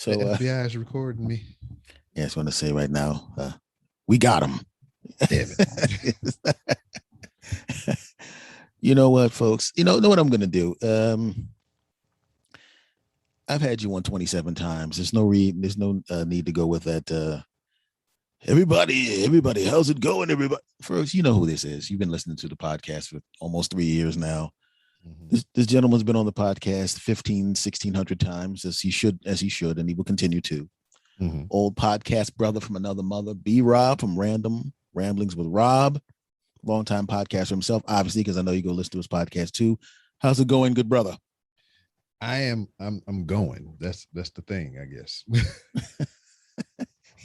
So the FBI is recording me. Yeah, I just want to say right now, we got him. Damn it. You know what, folks? You know what I'm going to do? I've had you on 27 times. There's no need to go with that. Everybody, how's it going, everybody? First, you know who this is. You've been listening to the podcast for almost 3 years now. Mm-hmm. This gentleman's been on the podcast 1,600 times, as he should, and he will continue to. Mm-hmm. Old podcast brother from another mother, B. Rob from Random Ramblings with Rob, longtime podcaster himself, obviously, because I know you go listen to his podcast too. How's it going, good brother? I'm going. That's the thing, I guess.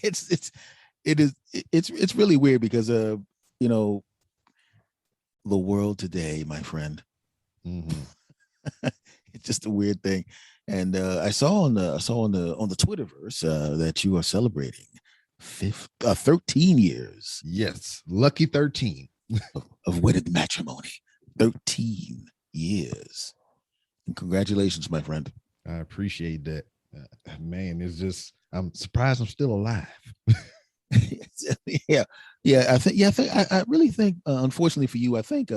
It's really weird because the world today, my friend. Mm-hmm. It's just a weird thing. And I saw on the Twitterverse that you are celebrating 13 years. Yes, lucky 13 of wedded matrimony. 13 years. And congratulations, my friend. I appreciate that. Man, it's just I'm surprised I'm still alive. Yeah. I really think, unfortunately for you, I think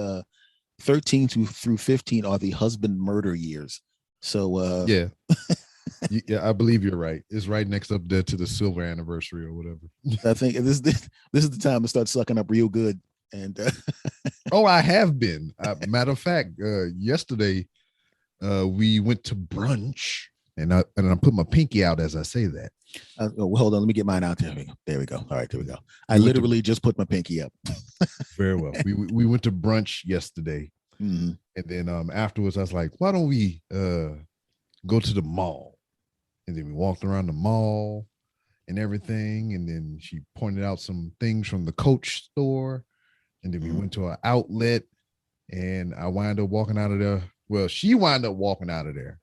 13 through 15 are the husband murder years. So yeah, I believe you're right. It's right next up there to the silver anniversary or whatever. I think this is the time to start sucking up real good. And oh, I have been. Matter of fact, yesterday we went to brunch, and I put my pinky out as I say that. Hold on, let me get mine out there. There we go. All right, there we go. I literally just put my pinky up. Very well. We went to brunch yesterday. Mm-hmm. And then afterwards, I was like, why don't we go to the mall? And then we walked around the mall and everything. And then she pointed out some things from the Coach store. And then we went to an outlet, and I wound up walking out of there. Well, she wound up walking out of there.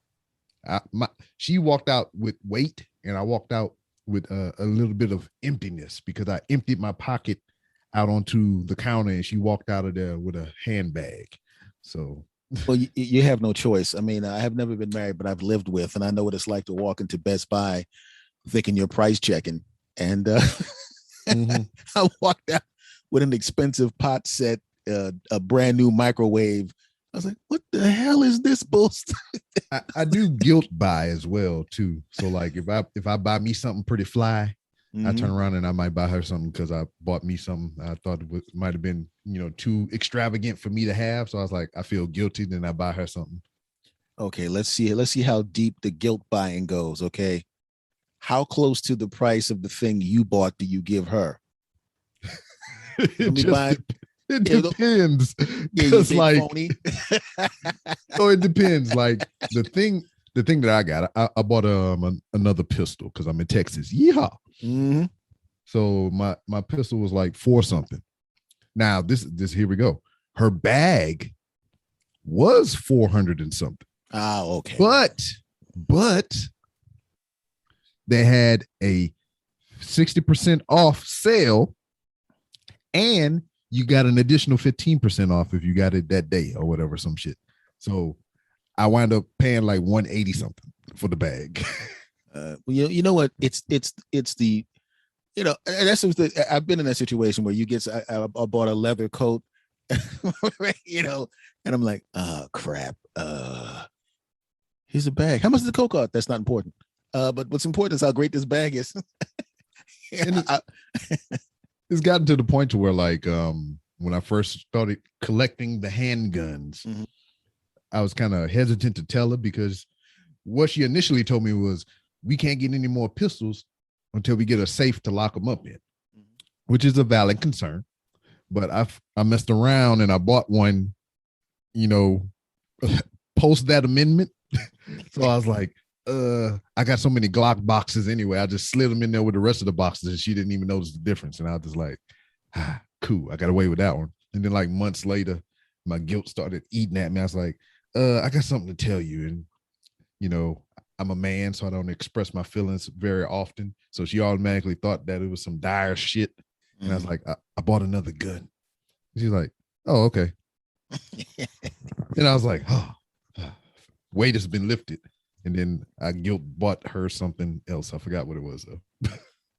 She walked out with weight, and I walked out with a little bit of emptiness because I emptied my pocket out onto the counter, and she walked out of there with a handbag. So, well, you have no choice. I mean, I have never been married, but I've lived with, and I know what it's like to walk into Best Buy thinking you're price checking. And mm-hmm. I walked out with an expensive pot set, a brand new microwave. I was like, what the hell is this bullshit? I do guilt buy as well, too. So, like, if I buy me something pretty fly, mm-hmm. I turn around and I might buy her something because I bought me something I thought it might have been, too extravagant for me to have. So I was like, I feel guilty. Then I buy her something. Okay, let's see how deep the guilt buying goes. Okay, how close to the price of the thing you bought do you give her? It depends. It's like, so it depends. Like the thing that I got, I bought another pistol because I'm in Texas. Yeehaw. Mm-hmm. So my pistol was like $4 something. Now this here we go. Her bag was $400 and something. Oh, okay. But they had a 60% off sale, and you got an additional 15% off if you got it that day or whatever, some shit. So I wound up paying like $180 something for the bag. You know what? It's the, that's I've been in that situation where I bought a leather coat, and I'm like, oh crap. Here's a bag. How much does the coat cost? That's not important. But what's important is how great this bag is. It's gotten to the point to where, like, when I first started collecting the handguns, mm-hmm. I was kind of hesitant to tell her because what she initially told me was, we can't get any more pistols until we get a safe to lock them up in, mm-hmm. which is a valid concern. But I messed around and I bought one, post that amendment. So I was like, I got so many Glock boxes anyway. I just slid them in there with the rest of the boxes, and she didn't even notice the difference. And I was just like, cool. I got away with that one. And then like months later, my guilt started eating at me. I was like, I got something to tell you. And, I'm a man, so I don't express my feelings very often. So she automatically thought that it was some dire shit. Mm-hmm. And I was like, I bought another gun. And she's like, oh, okay. And I was like, weight has been lifted. And then I guilt bought her something else. I forgot what it was though.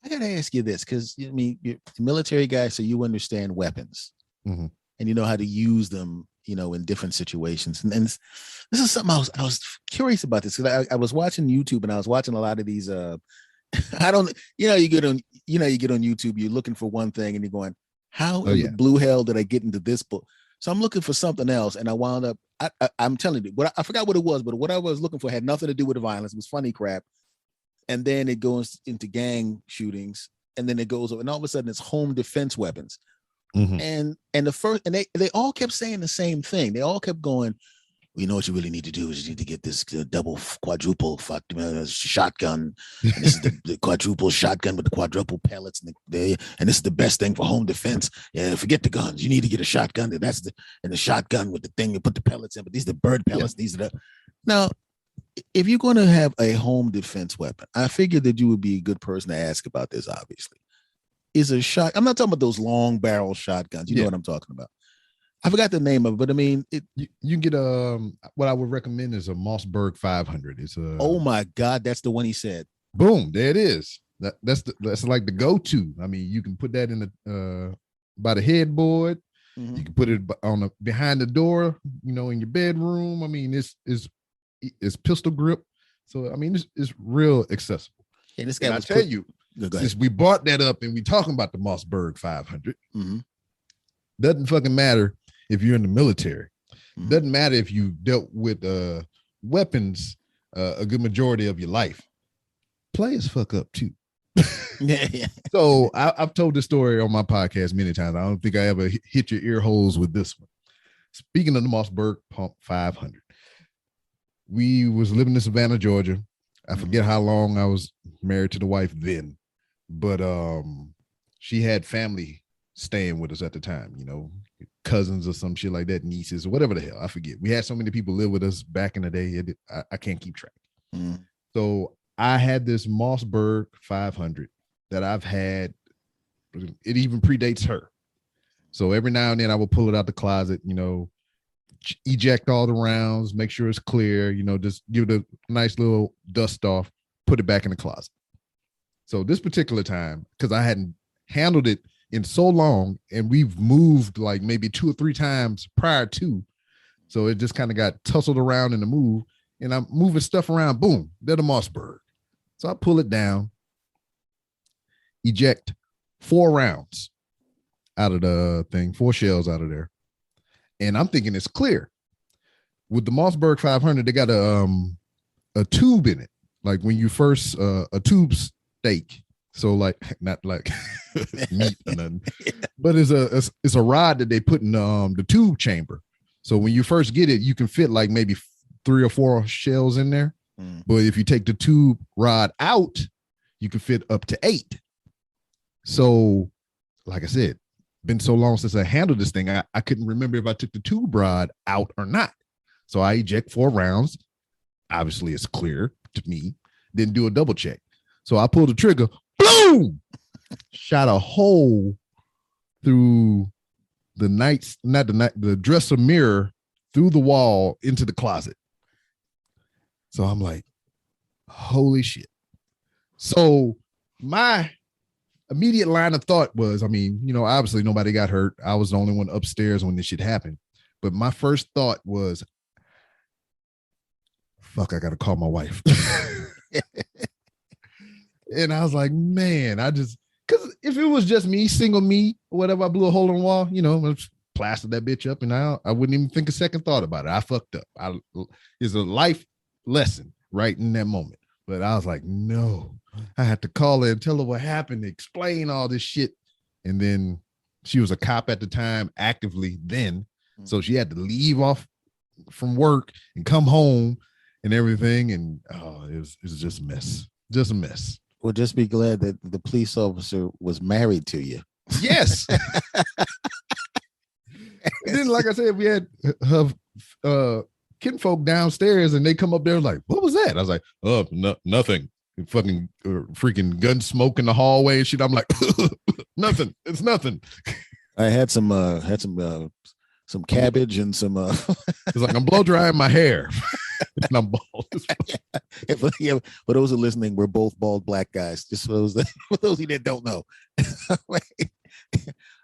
I gotta ask you this, because I mean, you're a military guy, so you understand weapons, and you know how to use them, you know, in different situations. And this is something I was curious about this, because I was watching YouTube, and I was watching a lot of these. I don't, you get on YouTube, you're looking for one thing, and you're going, how in the blue hell did I get into this book? So I'm looking for something else, and I wound up. I'm telling you, I forgot what it was, but what I was looking for had nothing to do with the violence. It was funny crap. And then it goes into gang shootings, and then it goes, and all of a sudden it's home defense weapons. And they all kept saying the same thing. They all kept going, well, you know what you really need to do is you need to get this double quadruple shotgun. And this is the quadruple shotgun with the quadruple pellets, and this is the best thing for home defense. Yeah, forget the guns. You need to get a shotgun. And the shotgun with the thing you put the pellets in. But these are the bird pellets. Yeah. These are the now. If you're going to have a home defense weapon, I figured that you would be a good person to ask about this, obviously. Is a shot. I'm not talking about those long barrel shotguns. You know what I'm talking about. I forgot the name of it, but I mean, you can get what I would recommend is a Mossberg 500. It's a. Oh my God, that's the one he said. Boom, there it is. That's like the go-to. I mean, you can put that in the by the headboard. You can put it on behind the door. You know, in your bedroom. I mean, it's pistol grip, so I mean it's real accessible. And this guy, I tell you, since we brought that up and we talking about the Mossberg 500, doesn't fucking matter if you're in the military. Doesn't matter if you dealt with weapons a good majority of your life. Play as fuck up too. So I've told this story on my podcast many times. I don't think I ever hit your ear holes with this one. Speaking of the Mossberg Pump 500. We was living in Savannah, Georgia. I forget how long I was married to the wife then, but she had family staying with us at the time, you know, cousins or some shit like that, nieces or whatever the hell. I forget. We had so many people live with us back in the day. I can't keep track. So I had this Mossberg 500 that I've had. It even predates her. So every now and then I will pull it out the closet, you know, eject all the rounds, make sure it's clear, you know, just give it a nice little dust off, put it back in the closet. So this particular time, because I hadn't handled it in so long, and we've moved like maybe 2 or 3 times prior to, so it just kind of got tussled around in the move, and I'm moving stuff around, boom, they're the Mossberg. So I pull it down, eject 4 rounds out of the thing, 4 shells out of there. And I'm thinking it's clear. With the Mossberg 500, they got a tube in it, like when you first a tube steak. So like not like meat or nothing, but it's a rod that they put in the tube chamber. So when you first get it, you can fit like maybe 3 or 4 shells in there. But if you take the tube rod out, you can fit up to 8. So, like I said, been so long since I handled this thing, I couldn't remember if I took the tube rod out or not. So I eject 4 rounds. Obviously, it's clear to me. Didn't do a double check. So I pulled the trigger. Boom! Shot a hole through the dresser mirror through the wall into the closet. So I'm like, holy shit. So my immediate line of thought was, I mean, you know, obviously nobody got hurt. I was the only one upstairs when this shit happened. But my first thought was, fuck, I got to call my wife. And I was like, man, because if it was just me, single me, or whatever, I blew a hole in the wall, you know, I plastered that bitch up, and I wouldn't even think a second thought about it. I fucked up. It's a life lesson right in that moment. But I was like, no, I had to call her and tell her what happened, explain all this shit. And then she was a cop at the time, actively then. So she had to leave off from work and come home and everything. And it was just a mess. Just a mess. Well, just be glad that the police officer was married to you. Yes. And then, like I said, we had her kinfolk downstairs, and they come up there like, what was that? I was like, oh, nothing. Fucking freaking gun smoke in the hallway and shit. I'm like, nothing. It's nothing. I had some cabbage and some It's like I'm blow drying my hair. And I'm bald. Yeah, for those who are listening, we're both bald black guys. Just for those that don't know.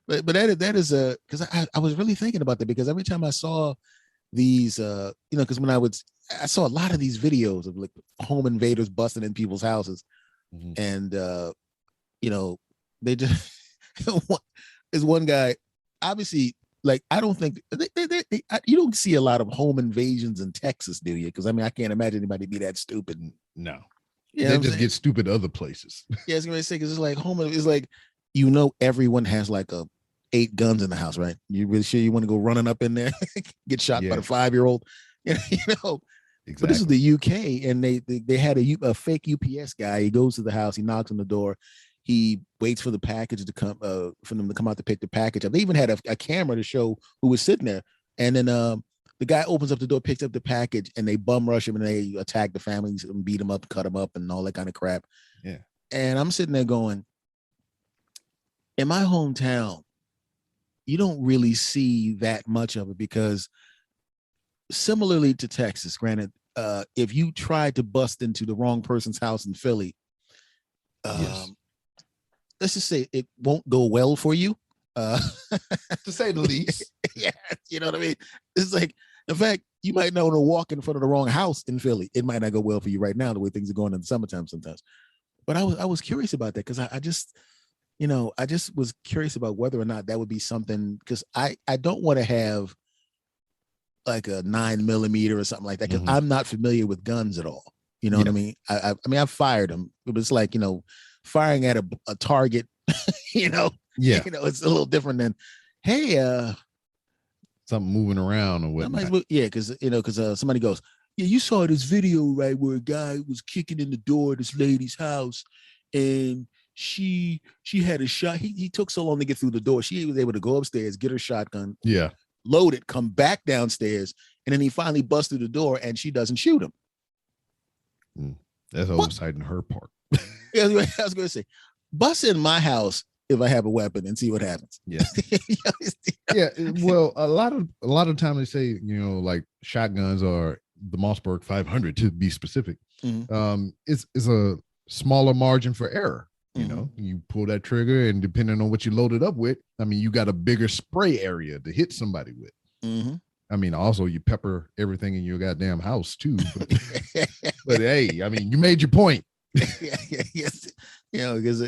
but that is a because I was really thinking about that because every time I saw these because when I saw a lot of these videos of like home invaders busting in people's houses, and they just there's one guy obviously like I don't think you don't see a lot of home invasions in Texas, do you? Because I mean I can't imagine anybody be that stupid. No, yeah, they just get stupid other places. Yeah, I was gonna say because it's like home. It's like everyone has like 8 guns in the house, right? You really sure you want to go running up in there, get shot by the 5-year-old? Exactly. But this is the UK, and they had a fake UPS guy. He goes to the house, he knocks on the door, he waits for the package to come, for them to come out to pick the package up. They even had a camera to show who was sitting there, and then the guy opens up the door, picks up the package, and they bum rush him and they attack the families and beat him up, cut him up, and all that kind of crap. Yeah. And I'm sitting there going, in my hometown, you don't really see that much of it because similarly to Texas, granted, if you tried to bust into the wrong person's house in Philly, yes. Let's just say it won't go well for you. To say the least. Yeah, you know what I mean? It's like, in fact, you might not want to walk in front of the wrong house in Philly. It might not go well for you right now, the way things are going in the summertime sometimes. But I was curious about that because I just was curious about whether or not that would be something, because I don't want to have like a 9mm or something like that because I'm not familiar with guns at all. You know what I mean? I mean, I've fired them. It was like, firing at a target, Yeah. It's a little different than, hey, something moving around or whatnot. Yeah, because somebody goes, yeah, you saw this video, right, where a guy was kicking in the door of this lady's house and she had a shot. He took so long to get through the door. She was able to go upstairs, get her shotgun, load it, come back downstairs, and then he finally busts through the door and she doesn't shoot him. That's oversight on her part. Yeah, I was going to say, bust in my house if I have a weapon and see what happens. Yeah. Yeah. Well, a lot of time they say, like shotguns are the Mossberg 500 to be specific. It's a smaller margin for error. You pull that trigger and depending on what you loaded up with, I mean, you got a bigger spray area to hit somebody with. I mean, also you pepper everything in your goddamn house too. But hey, I mean, you made your point. Yes. Because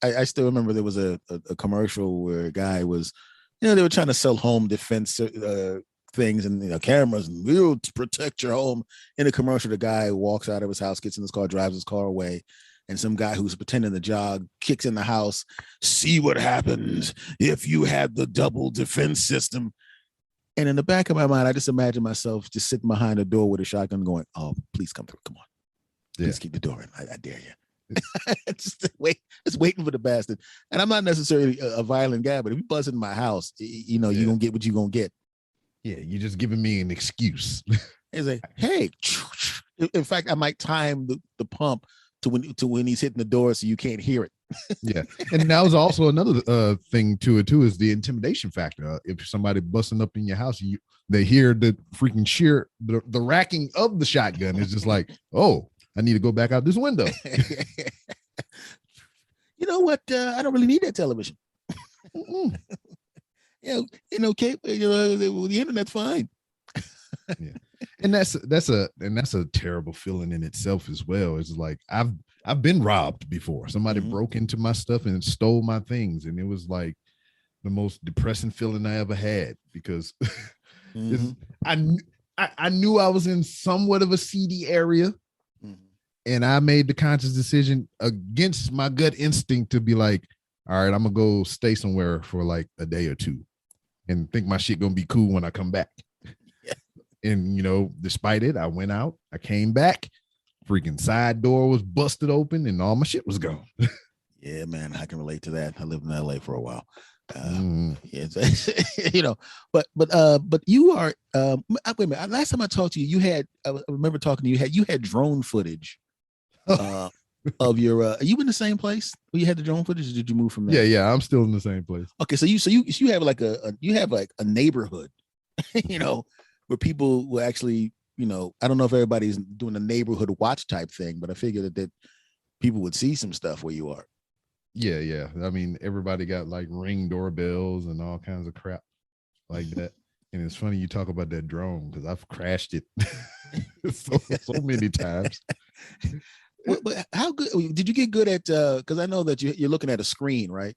I still remember there was a commercial where a guy was, they were trying to sell home defense things and cameras and we'll protect your home. In a commercial, the guy walks out of his house, gets in his car, drives his car away, and some guy who's pretending to jog kicks in the house. See what happens if you had the double defense system. And in the back of my mind, I just imagine myself just sitting behind a door with a shotgun going, oh, please come through. Come on. Please keep the door in. I dare you. just waiting for the bastard. And I'm not necessarily a violent guy, but if you buzz in my house, you're going to get what you're going to get. Yeah, you're just giving me an excuse. It's like, hey, in fact, I might time the pump to when he's hitting the door so you can't hear it. Yeah. And that was also another thing to it too, is the intimidation factor. If somebody busting up in your house, they hear the freaking the racking of the shotgun is just like, oh, I need to go back out this window. You know what? I don't really need that television. Kate, the internet's fine. Yeah. And that's a terrible feeling in itself as well. It's like I've been robbed before. Somebody broke into my stuff and stole my things, and it was like the most depressing feeling I ever had because I knew I was in somewhat of a seedy area, and I made the conscious decision against my gut instinct to be like, all right, I'm gonna go stay somewhere for like a day or two and think my shit gonna be cool when I come back. And, despite it, I went out, I came back, freaking side door was busted open and all my shit was gone. Yeah, man, I can relate to that. I lived in LA for a while. Yeah, but you are, wait a minute. Last time I talked to you, I remember talking to you, you had drone footage of your, are you in the same place where you had the drone footage or did you move from there? Yeah, I'm still in the same place. Okay, so you have like a neighborhood, where people will actually I don't know if everybody's doing a neighborhood watch type thing, but I figured that people would see some stuff where you are. Yeah. I mean, everybody got like Ring doorbells and all kinds of crap like that. And it's funny you talk about that drone because I've crashed it so many times. But how good did you get good at? Because I know that you're looking at a screen, right?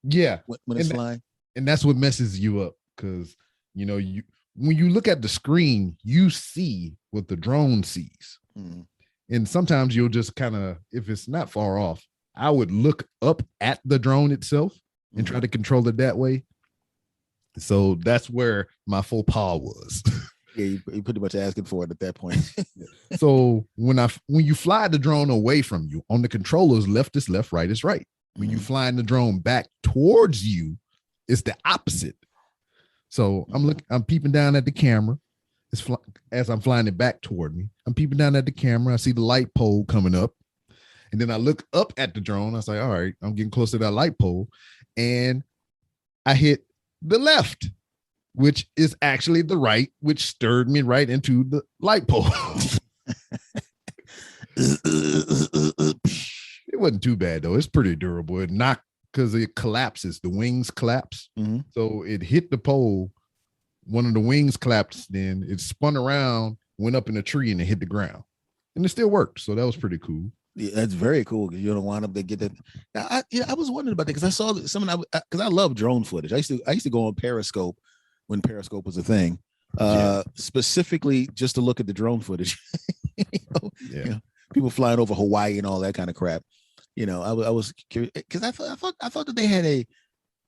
Yeah, When it's flying, and that's what messes you up because when you look at the screen, you see what the drone sees, and sometimes you'll just kind of, if it's not far off, I would look up at the drone itself and try to control it that way. So that's where my faux pas was. Yeah, you pretty much asking for it at that point. So when you fly the drone away from you, on the controllers, left is left, right is right. When you flying the drone back towards you, it's the opposite. So I'm peeping down at the camera. As I'm flying it back toward me, I'm peeping down at the camera. I see the light pole coming up. And then I look up at the drone. I say, all right, I'm getting close to that light pole. And I hit the left, which is actually the right, which stirred me right into the light pole. It wasn't too bad, though. It's pretty durable. It knocked because it collapses. The wings collapse. So it hit the pole. One of the wings collapsed. Then it spun around, went up in a tree, and it hit the ground. And it still worked. So that was pretty cool. Yeah, that's very cool because you don't wind up to get that. Now, I was wondering about that because I saw someone because I love drone footage. I used to go on Periscope when Periscope was a thing, specifically just to look at the drone footage. People flying over Hawaii and all that kind of crap. I was curious because I thought that they had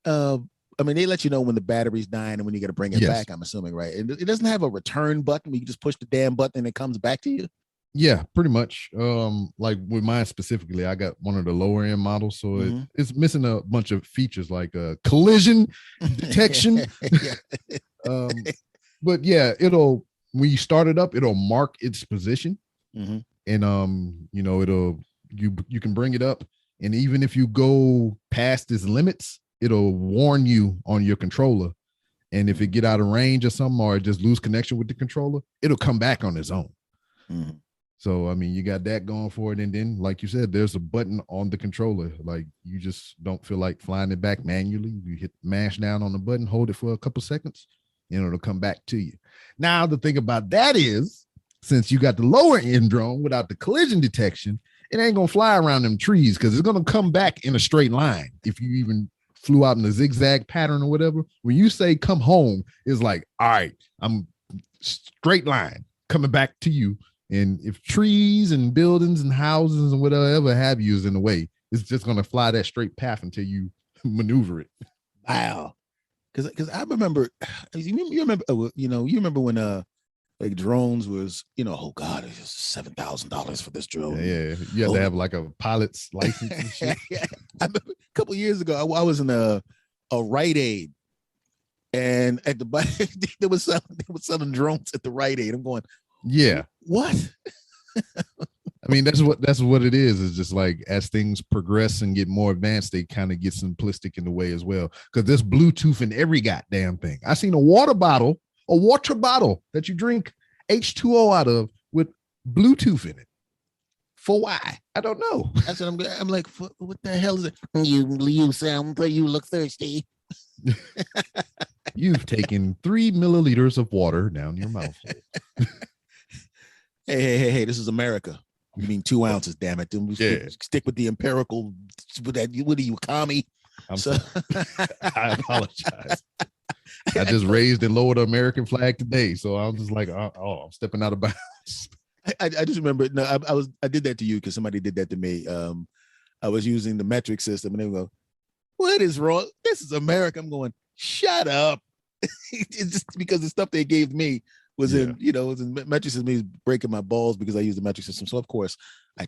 I mean, they let you know when the battery's dying and when you got to bring it back. I'm assuming, right? And it doesn't have a return button. You can just push the damn button and it comes back to you. Yeah, pretty much. Like with mine specifically, I got one of the lower end models, so it's missing a bunch of features like collision detection. But yeah, when you start it up, it'll mark its position, and you can bring it up, and even if you go past its limits, it'll warn you on your controller, and if it get out of range or something, or just lose connection with the controller, it'll come back on its own. So, I mean, you got that going for it. And then, like you said, there's a button on the controller. Like, you just don't feel like flying it back manually. You mash down on the button, hold it for a couple seconds, and it'll come back to you. Now, the thing about that is, since you got the lower end drone without the collision detection, it ain't going to fly around them trees because it's going to come back in a straight line. If you even flew out in a zigzag pattern or whatever, when you say come home, it's like, all right, I'm straight line coming back to you. And if trees and buildings and houses and whatever have you is in the way, it's just going to fly that straight path until you maneuver it. Wow. Because I remember, you remember when like drones was, oh God, it's $7,000 for this drone. Yeah. You have to have like a pilot's license and shit. I remember a couple of years ago, I was in a Rite Aid, and at the back they were selling drones at the Rite Aid. I'm going, yeah. What? I mean, that's what it is. It's just like as things progress and get more advanced, they kind of get simplistic in the way as well. Because there's Bluetooth in every goddamn thing. I seen a water bottle that you drink H2O out of with Bluetooth in it. For why? I don't know. That's what I'm like, what the hell is it? You look thirsty. You've taken 3 milliliters of water down your mouth. Hey, this is America. You mean 2 ounces, damn it. Stick with the empirical, with that, what are you, commie? I apologize. I just raised and lowered the American flag today. So I'm just like, I'm stepping out of bounds. I just remember, I did that to you because somebody did that to me. I was using the metric system and they go, what is wrong? This is America. I'm going, shut up. It's just because the stuff they gave me was in metric system. He's breaking my balls because I use the metric system. So of course I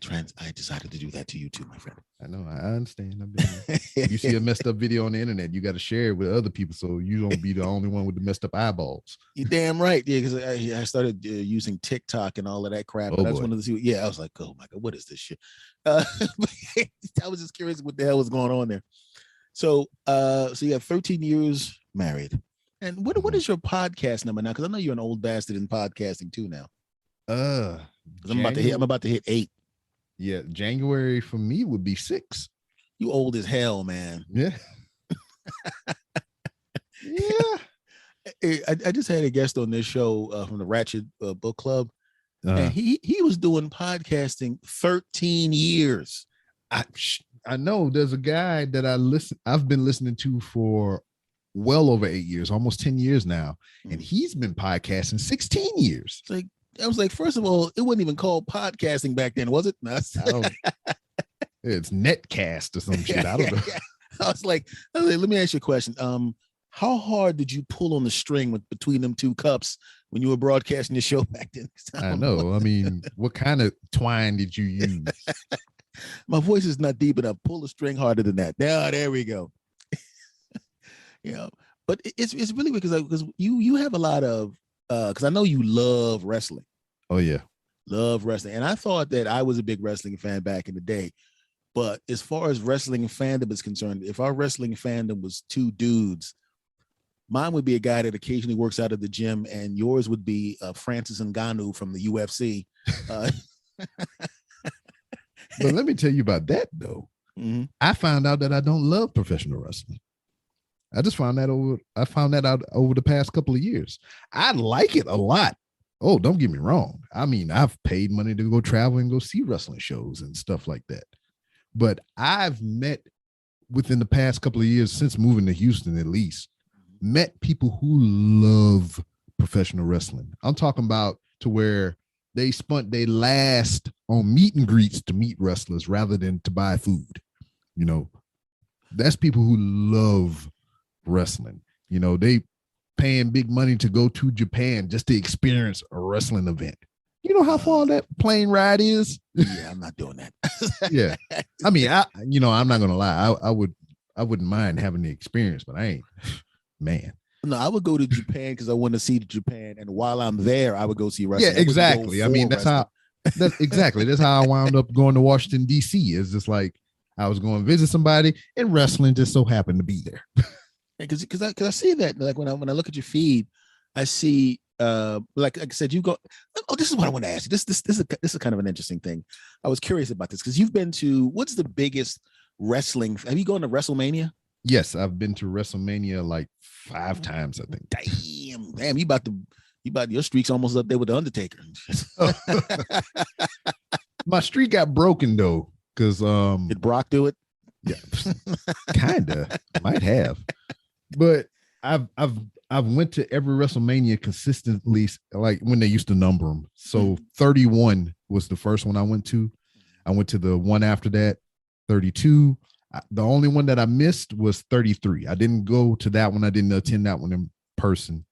decided to do that to you too, my friend. I know, I understand. You see a messed up video on the internet, you got to share it with other people so you don't be the only one with the messed up eyeballs. You're damn right. Yeah, because I started using TikTok and all of that crap. I just wanted to see. Yeah, I was like, oh my God, what is this shit? I was just curious what the hell was going on there. So you have 13 years married. And what is your podcast number now? Because I know you're an old bastard in podcasting too now. Because I'm about to hit 8. Yeah, January for me would be 6. You old as hell, man. Yeah. Yeah. I just had a guest on this show from the Ratchet Book Club, and he was doing podcasting 13 years. I know there's a guy that I've been listening to for well over 8 years, almost 10 years now, and he's been podcasting 16 years. It's like, I was like, first of all, it wasn't even called podcasting back then, was it? No, it's netcast or some shit. I don't know. I was like, let me ask you a question. How hard did you pull on the string between them two cups when you were broadcasting your show back then? I know. I mean, what kind of twine did you use? My voice is not deep enough. Pull the string harder than that. There we go. But it's really because you have a lot of because I know you love wrestling. Oh yeah, love wrestling, and I thought that I was a big wrestling fan back in the day. But as far as wrestling fandom is concerned, if our wrestling fandom was 2 dudes, mine would be a guy that occasionally works out of the gym, and yours would be Francis Ngannou from the UFC. But let me tell you about that though. Mm-hmm. I found out that I don't love professional wrestling. I found that out over the past couple of years. I like it a lot. Oh, don't get me wrong. I mean, I've paid money to go travel and go see wrestling shows and stuff like that. But I've met within the past couple of years, since moving to Houston at least, met people who love professional wrestling. I'm talking about to where they spent their last on meet and greets to meet wrestlers rather than to buy food. That's people who love wrestling. They paying big money to go to Japan just to experience a wrestling event. You know how far that plane ride is? Yeah, I'm not doing that. Yeah. I mean, I'm not gonna lie. I wouldn't mind having the experience, but I ain't, man. No, I would go to Japan because I want to see Japan, and while I'm there, I would go see wrestling. Yeah, exactly. I mean, that's exactly. That's how I wound up going to Washington, D.C. It's just like I was going to visit somebody, and wrestling just so happened to be there. Because I see that, like when I look at your feed, I see like I said, you go. Oh, this is what I want to ask you. This is kind of an interesting thing. I was curious about this because you've been to, what's the biggest wrestling? Have you gone to WrestleMania? Yes, I've been to WrestleMania like 5 times, I think. Damn, your streak's almost up there with the Undertaker. My streak got broken though, because did Brock do it? Yeah, kinda. Might have. But I've went to every WrestleMania consistently, like when they used to number them. So 31 was the first one I went to. I went to the one after that, 32. The only one that I missed was 33. I didn't go to that one. I didn't attend that one in person,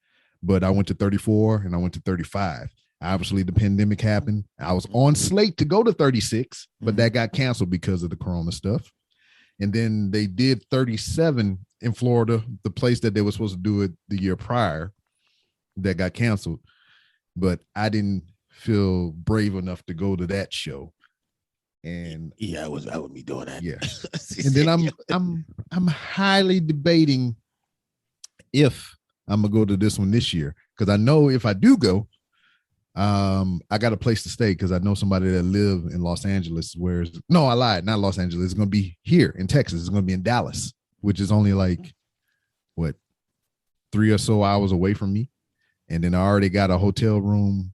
but I went to 34 and I went to 35. Obviously, the pandemic happened. I was on slate to go to 36, but that got canceled because of the corona stuff. And then they did 37 in Florida, the place that they were supposed to do it the year prior, that got canceled. But I didn't feel brave enough to go to that show. And yeah, I would be doing that. Yeah. And then I'm highly debating if I'm gonna go to this one this year, because I know if I do go, I got a place to stay because I know somebody that live in Los Angeles. No, I lied, not Los Angeles. It's gonna be here in Texas. It's gonna be in Dallas, which is only like 3 or so hours away from me. And then I already got a hotel room,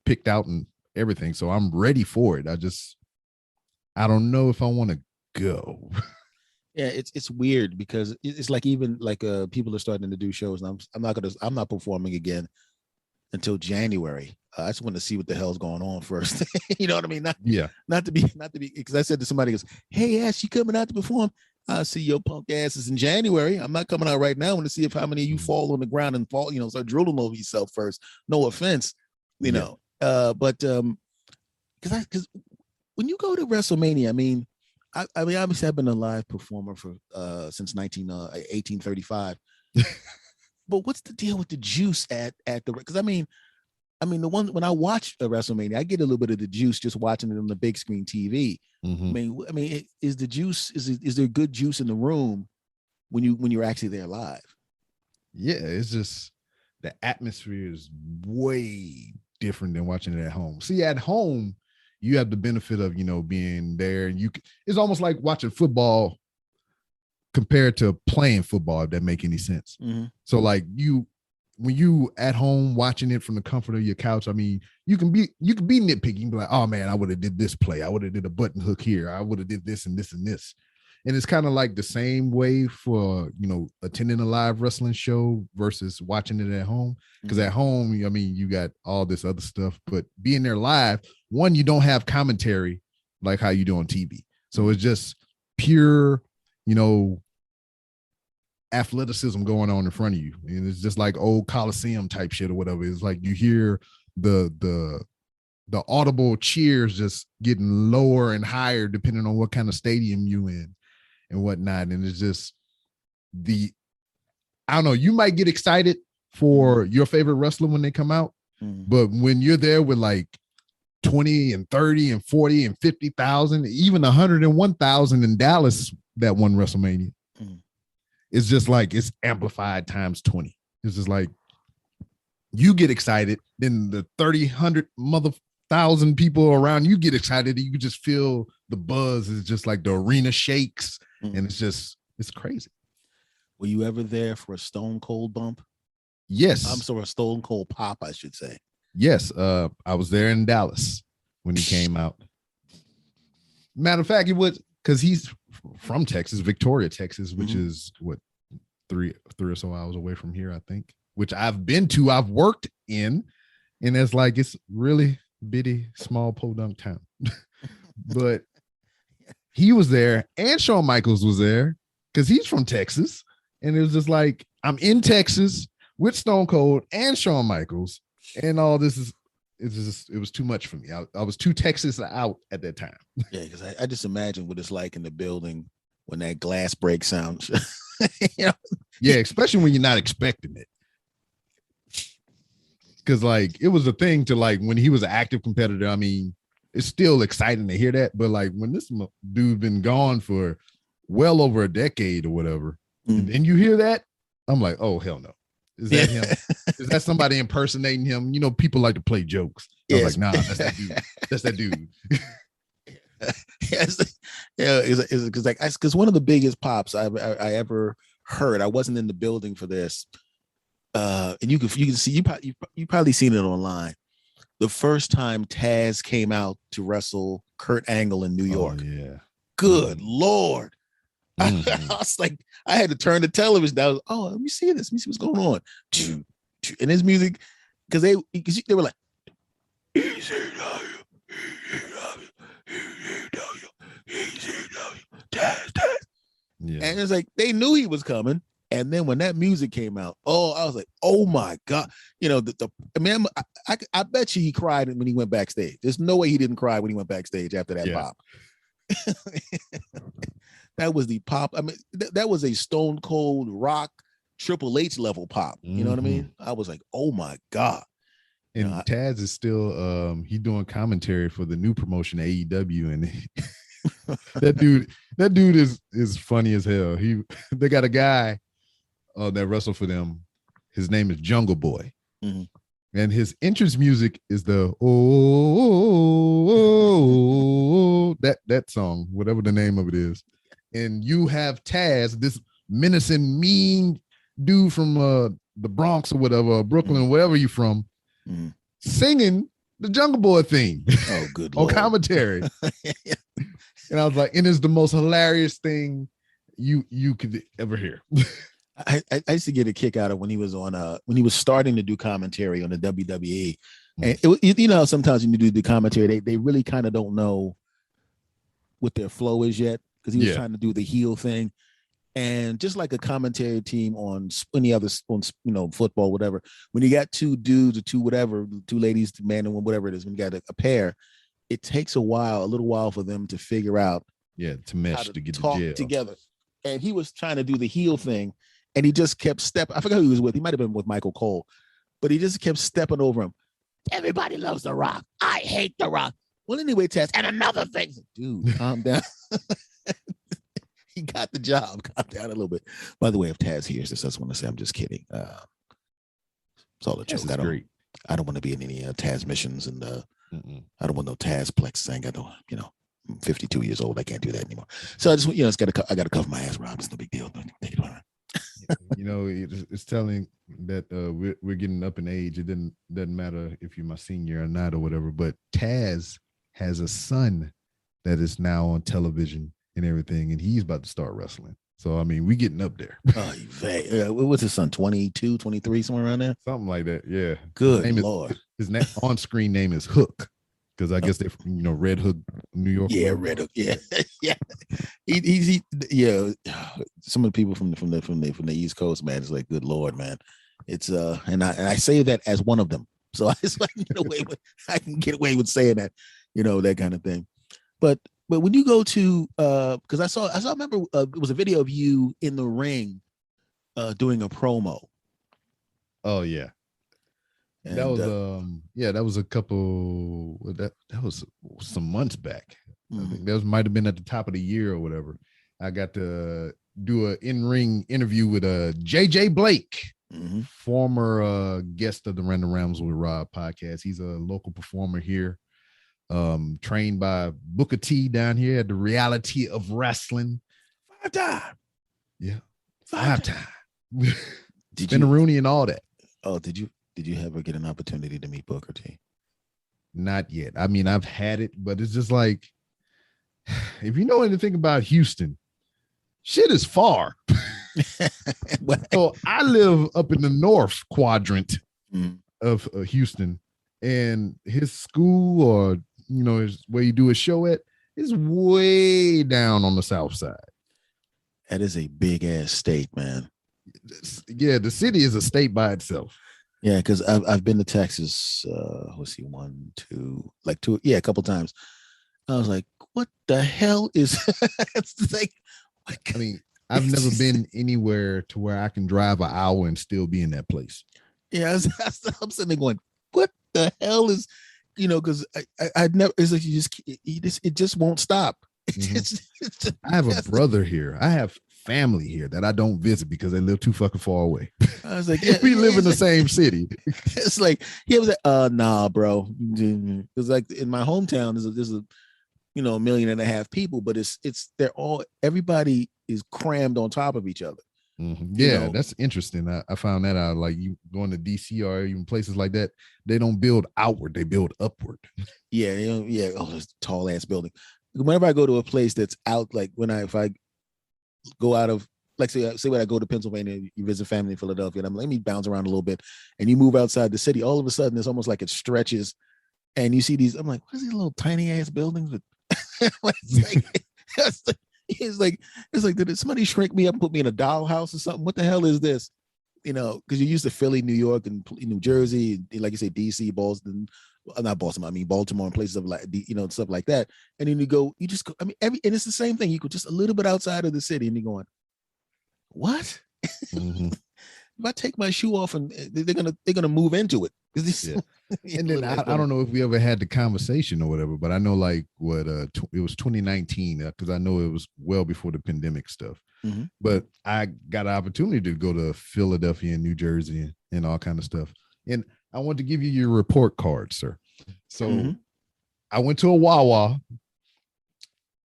picked out and everything. So I'm ready for it. I don't know if I want to go. Yeah, it's weird because it's like, even like people are starting to do shows, and I'm not performing again until January. I just want to see what the hell's going on first. You know what I mean? Not to be because I said to somebody, goes, "Hey, Ash, you coming out to perform? I'll see your punk asses in January. I'm not coming out right now. I want to see if how many of you fall on the ground and fall, start drooling over yourself first. No offense, but because when you go to WrestleMania, I mean, obviously I've been a live performer for since 1835. But what's the deal with the juice at the? Because I mean, the one when I watch a WrestleMania, I get a little bit of the juice just watching it on the big screen TV. Mm-hmm. I mean, is the juice? Is there good juice in the room when you're actually there live? Yeah, it's just the atmosphere is way different than watching it at home. See, at home, you have the benefit of, being there, and it's almost like watching football compared to playing football, if that make any sense. Mm-hmm. So like when you at home watching it from the comfort of your couch, I mean, you can be nitpicky. You can be like, oh man, I would have did this play. I would have did a button hook here. I would have did this and this and this. And it's kind of like the same way for, attending a live wrestling show versus watching it at home. Because at home, I mean, you got all this other stuff, but being there live, one, you don't have commentary like how you do on TV. So it's just pure, athleticism going on in front of you. And it's just like old Coliseum type shit or whatever. It's like you hear the audible cheers just getting lower and higher depending on what kind of stadium you in and whatnot. And it's just I don't know, you might get excited for your favorite wrestler when they come out, but when you're there with like 20 and 30 and 40 and 50,000, even 101,000 in Dallas, that one WrestleMania, it's just like it's amplified times 20. It's just like you get excited, then the 1,000 people around you get excited, and you can just feel the buzz. It's just like the arena shakes, and it's crazy. Were you ever there for a Stone Cold bump? Yes. I'm sorry, a Stone Cold pop, I should say. Yes. I was there in Dallas when he came out. Matter of fact, it was because he's from Texas, Victoria, Texas, which is what, three or so hours away from here, I think, which I've been to, I've worked in, and it's like, it's really bitty, small podunk town. But he was there, and Shawn Michaels was there because he's from Texas. And it was just like, I'm in Texas with Stone Cold and Shawn Michaels, and all this it was too much for me. I was too Texas out at that time. Yeah, because I just imagine what it's like in the building when that glass break sounds. Yeah, especially when you're not expecting it. Because like it was a thing to like when he was an active competitor. I mean, it's still exciting to hear that, but like when this dude been gone for well over a decade or whatever, and then you hear that, I'm like, oh hell no. Is that him? Is that somebody impersonating him? People like to play jokes. I was like, nah, that's that dude. That's that dude. Because one of the biggest pops I ever heard. I wasn't in the building for this, and you can see you probably seen it online. The first time Taz came out to wrestle Kurt Angle in New York. Oh, yeah. Good Lord. I was like, I had to turn the television down. Let me see this. Let me see what's going on. And his music, because they were like, yeah. And it's like they knew he was coming. And then when that music came out, I was like, oh my God. I bet you he cried when he went backstage. There's no way he didn't cry when he went backstage after that pop. That was the pop. I mean, that was a Stone Cold Rock Triple H level pop. You know what I mean? I was like, oh my God. And Taz is still he doing commentary for the new promotion AEW, and that dude is funny as hell. They got a guy that wrestled for them. His name is Jungle Boy. And his entrance music is the that song, whatever the name of it is. And you have Taz, this menacing, mean dude from the Bronx or whatever, Brooklyn, wherever you're from, singing the Jungle Boy theme. Oh, good on Lord. Commentary. And I was like, it is the most hilarious thing you could ever hear. I used to get a kick out of when he was when he was starting to do commentary on the WWE. And sometimes when you do the commentary, they really kind of don't know what their flow is yet, because he was trying to do the heel thing. And just like a commentary team on any other, football, whatever, when you got two dudes or two ladies, man and woman, whatever it is, when you got a pair, it takes a little while for them to figure out to mesh, to get talk the together. And he was trying to do the heel thing, and he just kept stepping. I forgot who he was with. He might have been with Michael Cole, but he just kept stepping over him. Everybody loves The Rock. I hate The Rock. Well, anyway, Taz, and another thing, dude, calm down. He got the job. Calm down a little bit. By the way, if Taz hears this, I just want to say I'm just kidding. It's all a joke. I don't want to be in any Taz missions, and I don't want no Taz plex. I ain't got no, I'm 52 years old. I can't do that anymore. So I just, I got to cover my ass, Rob. It's no big deal. It's telling that we're getting up in age. It doesn't matter if you're my senior or not or whatever. But Taz has a son that is now on television and everything, and he's about to start wrestling. So I mean, we getting up there. What was his son? 22, 23, somewhere around there. Something like that. Yeah. Good Lord. His on-screen name is Hook. Because I guess they're from, Red Hook, New York. Yeah, Red Hook. Yeah, yeah. Some of the people from the East Coast, man, it's like, good Lord, man. It's and I say that as one of them. So I can get away with saying that, that kind of thing. But when you go to because I remember it was a video of you in the ring doing a promo. Oh yeah. And that was a couple that was some months back. I think that might have been at the top of the year or whatever. I got to do an in-ring interview with JJ Blake, former guest of the Random Rambles with Rob podcast. He's a local performer here, trained by Booker T down here at the Reality of Wrestling. 5 times. Yeah. 5 times. Spin-a-rooney and all that. Oh, did you ever get an opportunity to meet Booker T? Not yet. I mean, I've had it, but it's just like, if you know anything about Houston, shit is far. So I live up in the north quadrant of Houston, and his school, or where you do a show at, is way down on the south side. That is a big ass state, man. Yeah, the city is a state by itself. Yeah, because I've been to Texas. A couple times. I was like, what the hell is? It's like, I mean, I've never been anywhere to where I can drive an hour and still be in that place. Yeah, I'm sitting there going, what the hell is, because I'd never. It's like it just won't stop. I have a brother here. I have family here that I don't visit because they live too fucking far away. I was like, we live in the same city. It's like, he was like, nah, bro. Because like in my hometown, there's a 1.5 million people, but everybody is crammed on top of each other. Yeah, that's interesting. I found that out. Like, you going to DC or even places like that, they don't build outward, they build upward. Yeah. Oh, this tall ass building. Whenever I go to a place that's out, like if I go out of, like, say when I go to Pennsylvania, you visit family in Philadelphia, and I'm like, let me bounce around a little bit, and you move outside the city, all of a sudden it's almost like it stretches, and you see these, I'm like, what is these little tiny ass buildings with it's like did somebody shrink me up and put me in a dollhouse or something? What the hell is this? Because you're used to Philly, New York, and New Jersey, and like you say, DC, Boston, not Boston, I mean Baltimore, and places of like, stuff like that. And then you just go, I mean, and it's the same thing. You go just a little bit outside of the city, and you're going, what? If I take my shoe off, and they're gonna move into it. Yeah. And then I don't know if we ever had the conversation or whatever, but I know like it was 2019, because I know it was well before the pandemic stuff. But I got an opportunity to go to Philadelphia and New Jersey and all kind of stuff. And I want to give you your report card, sir. So I went to a Wawa,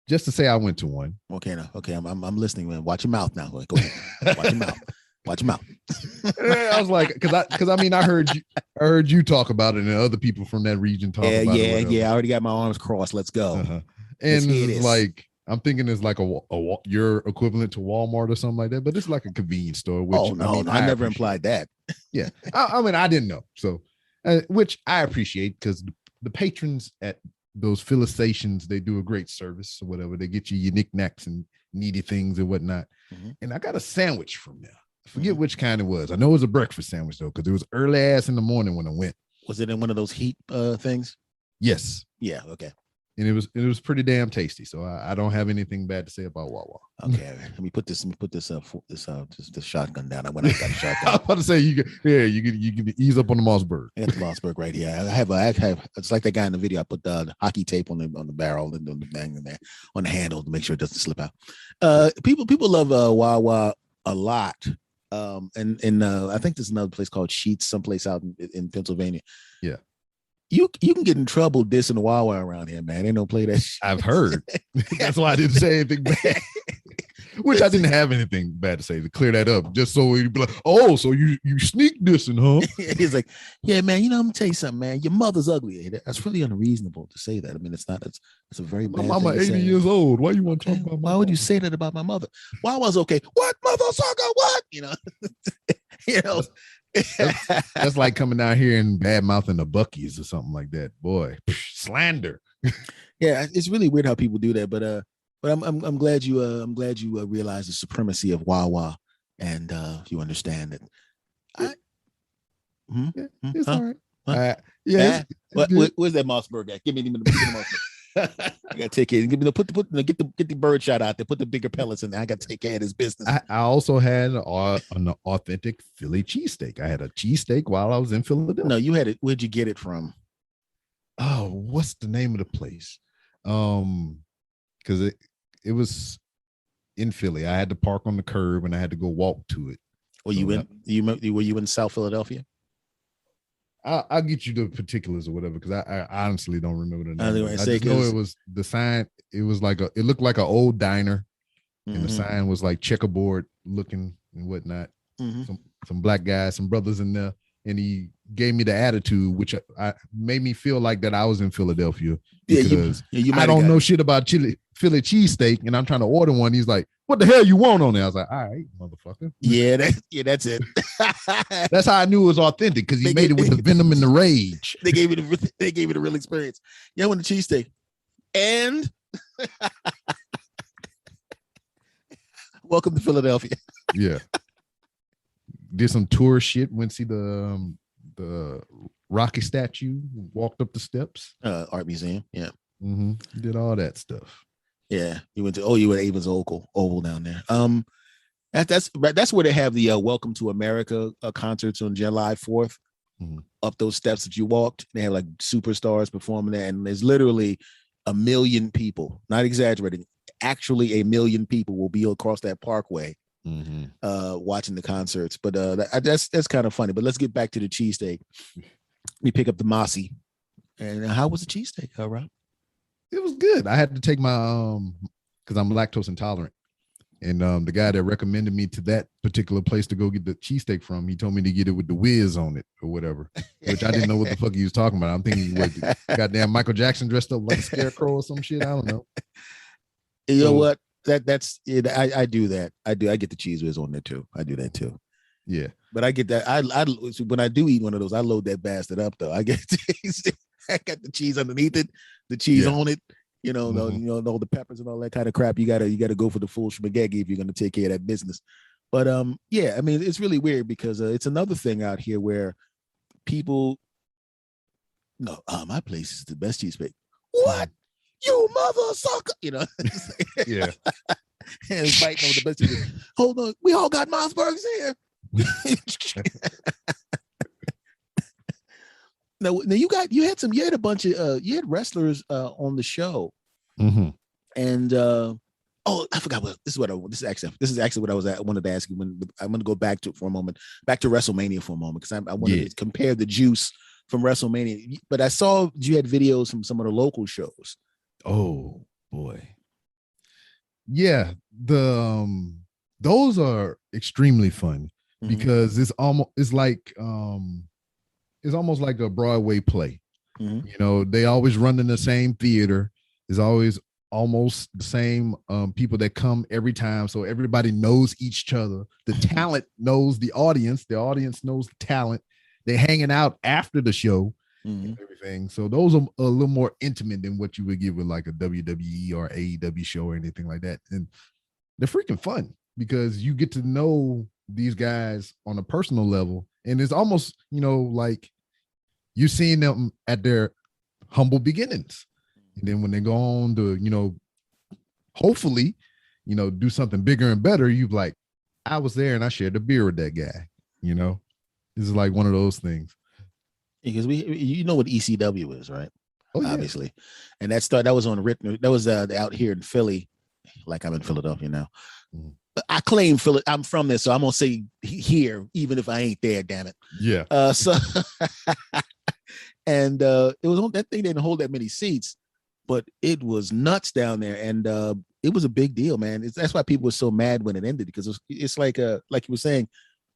just to say I went to one. Okay, now. Okay, I'm listening, man. Watch your mouth now. Go ahead. Watch your mouth. Watch your mouth. I was like, because I mean, I heard you talk about it, and other people from that region talk about it. Yeah. I already got my arms crossed. Let's go. And it's like, I'm thinking it's like your equivalent to Walmart or something like that, but it's like a convenience store. Which, I never implied that. Yeah, I mean, I didn't know. So, which I appreciate, because the patrons at those fill stations, they do a great service or whatever. They get you your knickknacks and needy things and whatnot. And I got a sandwich from there. I forget which kind it was. I know it was a breakfast sandwich though, because it was early ass in the morning when I went. Was it in one of those heat things? Yes. Yeah. Okay. And it was pretty damn tasty. So I don't have anything bad to say about Wawa. Okay, let me put this shotgun down. I got a shotgun. I was about to say you can ease up on the Mossberg. I got the Mossberg right here. I have it's like that guy in the video. I put the hockey tape on the barrel and on the bang in there on the handle to make sure it doesn't slip out. People love Wawa a lot. And I think there's another place called Sheets, someplace out in Pennsylvania. Yeah. You can get in trouble dissing Wawa around here, man. Ain't no play that shit. I've heard. That's why I didn't say anything bad. Which I didn't have anything bad to say, to clear that up, just so he'd be like, oh, so you sneak dissing, huh? He's like, yeah, man, I'm gonna tell you something, man. Your mother's ugly. That's really unreasonable to say that. I mean, it's not. It's a very bad. My mama 80 years old. Why you want to talk about Why would you say that about my mother? Wawa's okay. What, mother sucker? What? That's like coming down here and bad mouthing the Buckies or something like that. Boy, slander. Yeah, it's really weird how people do that, but I'm glad you realize the supremacy of Wawa, and you understand that. It's all right. Where's that Mossberg at? Give me the Mossberg. I gotta take care. Give me get the bird shot out there. Put the bigger pellets in there. I gotta take care of this business. I also had an authentic Philly cheesesteak. I had a cheesesteak while I was in Philadelphia. No, you had it. Where'd you get it from? Oh, what's the name of the place? Because it was in Philly. I had to park on the curb and I had to go walk to it. Were you in South Philadelphia? I'll get you the particulars or whatever, because I honestly don't remember the name. I just know it was the sign. It was it looked like an old diner, and the sign was like checkerboard looking and whatnot. Some black guys, some brothers in there, and he gave me the attitude, which I made me feel like that I was in Philadelphia, because I don't know shit about Philly cheesesteak, and I'm trying to order one. He's like, "What the hell you want on there?" I was like, "All right, motherfucker." Yeah, that's it. That's how I knew it was authentic, because he made it with the venom and the rage. They gave you the real experience. Yeah, I want a cheesesteak, and welcome to Philadelphia. Yeah, did some tour shit. Went to see the Rocky statue. Walked up the steps. Art museum. Yeah. Did all that stuff. Yeah, you went to Avon's Oval down there. That's where they have the Welcome to America concerts on July 4th. Mm-hmm. Up those steps that you walked, they have like superstars performing there, and there's literally 1 million people. Not exaggerating, actually 1 million people will be across that parkway watching the concerts. But that's kind of funny. But let's get back to the cheesesteak. We pick up the Mossy. And how was the cheesesteak, Rob? It was good. I had to take my because I'm lactose intolerant, and the guy that recommended me to that particular place to go get the cheesesteak from, he told me to get it with the whiz on it or whatever, which I didn't know what the fuck he was talking about. I'm thinking what goddamn Michael Jackson dressed up like a scarecrow or some shit. I don't know. You know what? That's it. I do that. I get the cheese whiz on there too. I do that too. Yeah, but I get that. I when I do eat one of those, I load that bastard up though. I got the cheese underneath it, the cheese on it. You know, all the peppers and all that kind of crap. You gotta go for the full spaghetti if you're gonna take care of that business. But yeah, I mean, it's really weird because it's another thing out here where people. No, my place is the best cheesesteak. What? You mother sucker! You know. Yeah. And fighting over the best cheesesteak. Hold on, we all got Mossbergs here. Now you had a bunch of you had wrestlers on the show, and I forgot what this is actually what I wanted to ask you. When I'm going to go back to WrestleMania for a moment, because I wanted to compare the juice from WrestleMania. But I saw you had videos from some of the local shows. Oh boy, yeah, those are extremely fun. Because it's almost like a Broadway play. You know, they always run in the same theater. There's always almost the same people that come every time, so everybody knows each other. The talent knows the audience knows the talent. They're hanging out after the show and everything. So those are a little more intimate than what you would get with like a WWE or AEW show or anything like that. And they're freaking fun because you get to know these guys on a personal level, and it's almost, like you're seeing them at their humble beginnings, and then when they go on to, hopefully, do something bigger and better, you're like, I was there and I shared a beer with that guy. This is like one of those things. Because you know what ECW is, right? Oh, yeah. Obviously, and that was on Rittner. That was out here in Philly, like I'm in Philadelphia now. I claim Philly. I'm from there, so I'm gonna say here, even if I ain't there. Damn it. Yeah. So, and it was that thing didn't hold that many seats, but it was nuts down there, and it was a big deal, man. That's why people were so mad when it ended, because it's like you were saying,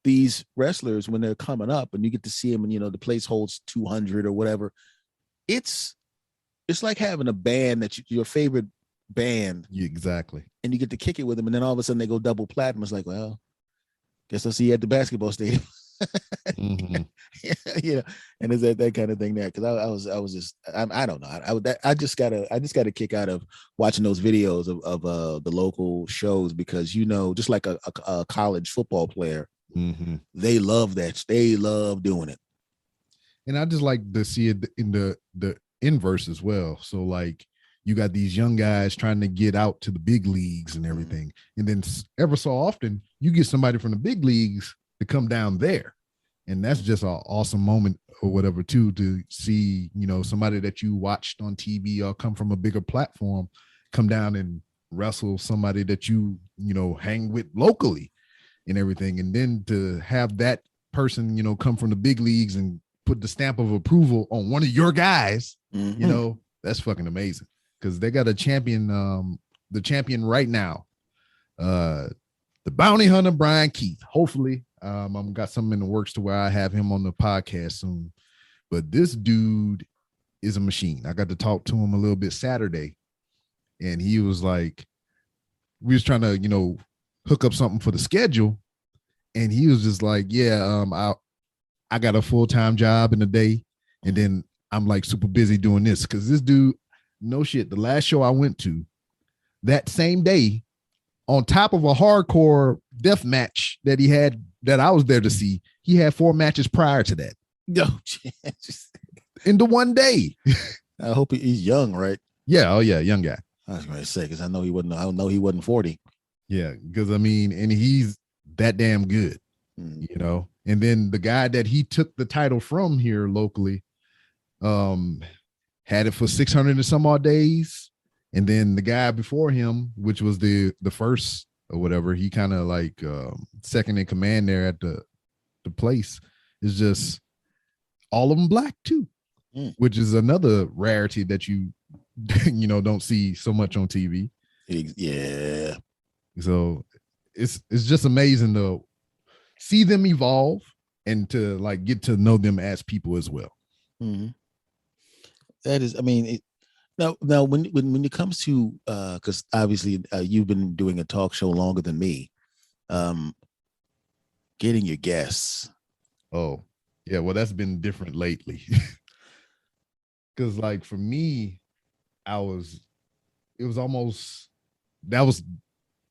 these wrestlers when they're coming up and you get to see them, and the place holds 200 or whatever. It's like having a band your favorite band. Exactly. And you get to kick it with them, and then all of a sudden they go double platinum. It's like, well, guess I'll see you at the basketball stadium. Mm-hmm. Yeah, and is that kind of thing there? Because I was just I don't know. I just got a kick out of watching those videos of the local shows, because just like a college football player, mm-hmm. they love that. They love doing it. And I just like to see it in the inverse as well. So like, you got these young guys trying to get out to the big leagues and everything. And then ever so often you get somebody from the big leagues to come down there. And that's just an awesome moment or whatever too, to see, somebody that you watched on TV or come from a bigger platform, come down and wrestle somebody that you hang with locally and everything. And then to have that person, come from the big leagues and put the stamp of approval on one of your guys, that's fucking amazing. Because they got a champion, the champion right now, the bounty hunter, Brian Keith. Hopefully, I'm got something in the works to where I have him on the podcast soon. But this dude is a machine. I got to talk to him a little bit Saturday, and he was like, we was trying to, hook up something for the schedule, and he was just like, yeah, I got a full-time job in the day, and then I'm like super busy doing this, because this dude. No shit. The last show I went to that same day, on top of a hardcore death match that he had, that I was there to see, he had 4 matches prior to that. No, in the one day. I hope he's young, right? Yeah. Oh yeah. Young guy. I was going to say, because I know he wasn't 40. Yeah. Because and he's that damn good, And then the guy that he took the title from here locally, had it for 600 and some odd days. And then the guy before him, which was the first or whatever, he kind of like second in command there at the place, is just all of them black too, which is another rarity that you don't see so much on TV. Yeah. So it's just amazing to see them evolve and to like get to know them as people as well. Mm-hmm. That is, now when it comes to, because obviously you've been doing a talk show longer than me, getting your guests. Oh, yeah. Well, that's been different lately. Because like for me, that was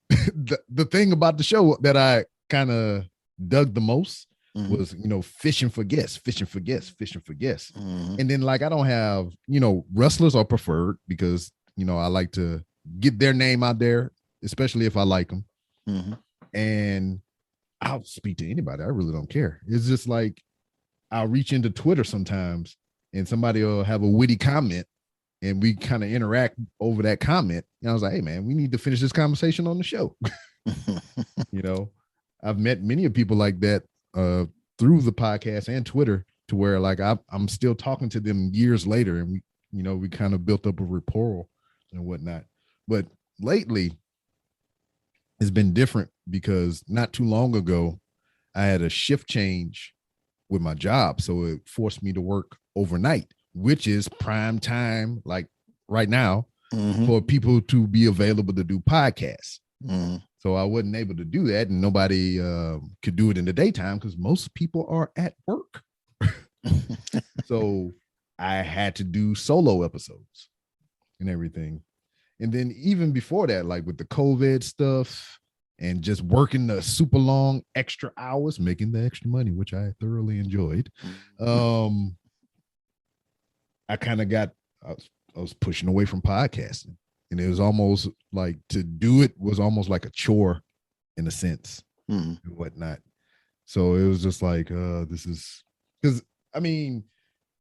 the thing about the show that I kind of dug the most. Was fishing for guests. And then like I don't have wrestlers are preferred, because I like to get their name out there, especially if I like them. And I'll speak to anybody. I really don't care. It's just like I'll reach into Twitter sometimes and somebody will have a witty comment and we kind of interact over that comment. And I was like, hey man, we need to finish this conversation on the show. I've met many of people like that through the podcast and Twitter, to where like I'm still talking to them years later, and we kind of built up a rapport and whatnot. But lately it's been different, because not too long ago I had a shift change with my job, so it forced me to work overnight, which is prime time, like right now, for people to be available to do podcasts. So I wasn't able to do that, and nobody could do it in the daytime because most people are at work. So I had to do solo episodes and everything. And then even before that, like with the COVID stuff and just working the super long extra hours, making the extra money, which I thoroughly enjoyed. I kind of I was pushing away from podcasting. And it was almost like to do it was almost like a chore in a sense and whatnot. So it was just like, this is because,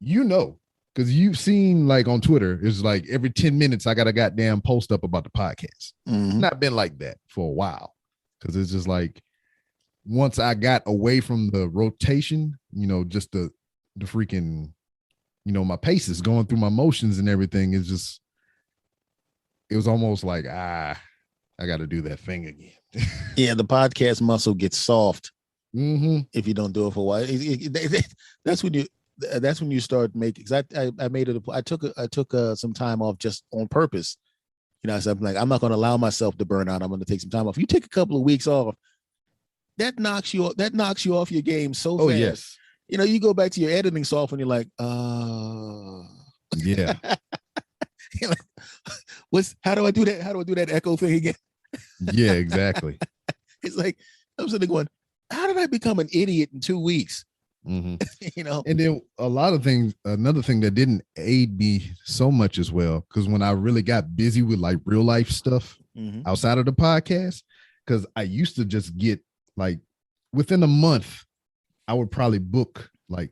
because you've seen like on Twitter, it's like every 10 minutes, I got a goddamn post up about the podcast. Not been like that for a while. because it's just like once I got away from the rotation, just the freaking, my paces going through my motions and everything is just, it was almost like, I got to do that thing again. Yeah, the podcast muscle gets soft if you don't do it for a while. That's when you start making. Cause I made it. I took some time off just on purpose. So I'm like, I'm not going to allow myself to burn out. I'm going to take some time off. You take a couple of weeks off, that knocks you off your game so fast. Yes. You go back to your editing software and you're like, yeah. You're like, how do I do that? How do I do that echo thing again? Yeah, exactly. It's like, I'm sitting there going, how did I become an idiot in 2 weeks? And then another thing that didn't aid me so much as well, because when I really got busy with like real life stuff outside of the podcast, because I used to just get like within a month, I would probably book like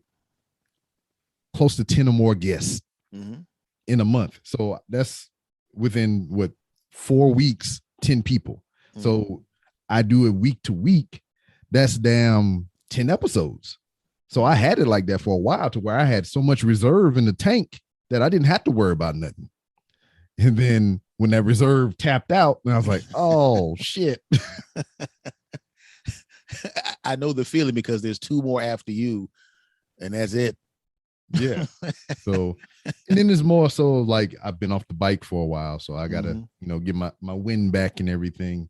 close to 10 or more guests in a month. So that's within 4 weeks, 10 people. So I do it week to week. That's damn 10 episodes. So I had it like that for a while, to where I had so much reserve in the tank that I didn't have to worry about nothing. And then when that reserve tapped out, and I was like, oh shit. I know the feeling, because there's 2 more after you, and that's it. Yeah. So, and then there's more so like I've been off the bike for a while, so I gotta get my wind back and everything,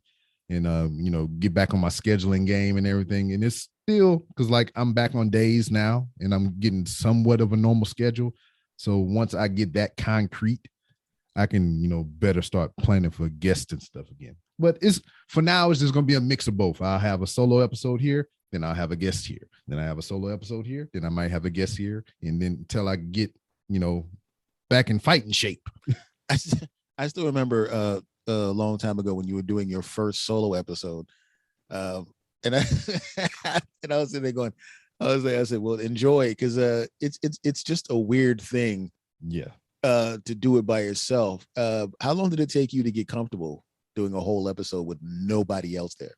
and get back on my scheduling game and everything. And it's still, because like I'm back on days now, and I'm getting somewhat of a normal schedule. So once I get that concrete, I can better start planning for guests and stuff again. But for now, it's just gonna be a mix of both. I'll have a solo episode here, then I'll have a guest here. Then I have a solo episode here, then I might have a guest here, and then until I get back in fighting shape. I still remember a long time ago when you were doing your first solo episode, and I and I was sitting there going, I said, well, enjoy, because it's just a weird thing, to do it by yourself. How long did it take you to get comfortable doing a whole episode with nobody else there?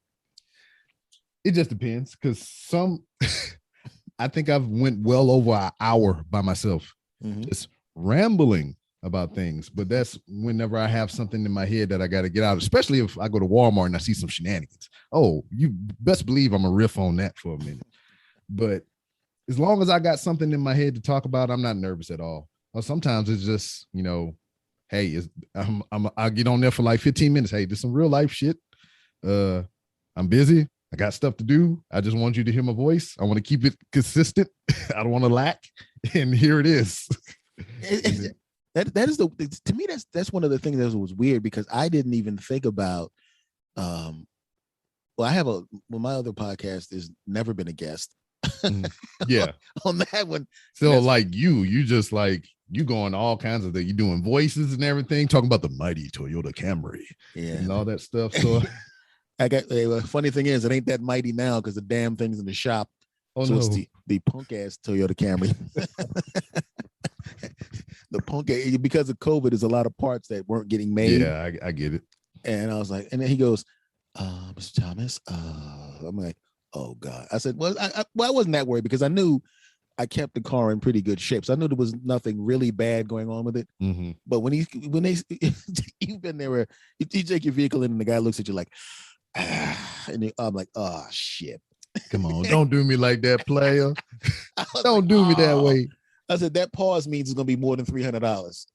It just depends, because I think I've went well over an hour by myself, just rambling about things. But that's whenever I have something in my head that I got to get out, especially if I go to Walmart and I see some shenanigans. Oh, you best believe I'm a riff on that for a minute. But as long as I got something in my head to talk about, I'm not nervous at all. Or sometimes it's just, hey, I'll get on there for like 15 minutes. Hey, there's some real life shit. I'm busy. I got stuff to do. I just want you to hear my voice. I want to keep it consistent. I don't want to lack. And here it is. That is to me, that's one of the things that was weird, because I didn't even think about, my other podcast has never been a guest. Yeah. On that one. So like you just like, you going all kinds of things. You doing voices and everything, talking about the mighty Toyota Camry and all that stuff. So funny thing is, it ain't that mighty now, because the damn thing's in the shop. So it's the punk ass Toyota Camry. The punk, because of COVID, there's a lot of parts that weren't getting made. Yeah, I get it. And I was like, and then he goes, Mr. Thomas, I'm like, oh God. I said, well, I wasn't that worried, because I knew I kept the car in pretty good shape. So I knew there was nothing really bad going on with it. But when you've been there where you take your vehicle in and the guy looks at you like, and I'm like, oh shit. Come on, don't do me like that, player. Don't do me that way. I said, that pause means it's gonna be more than $300.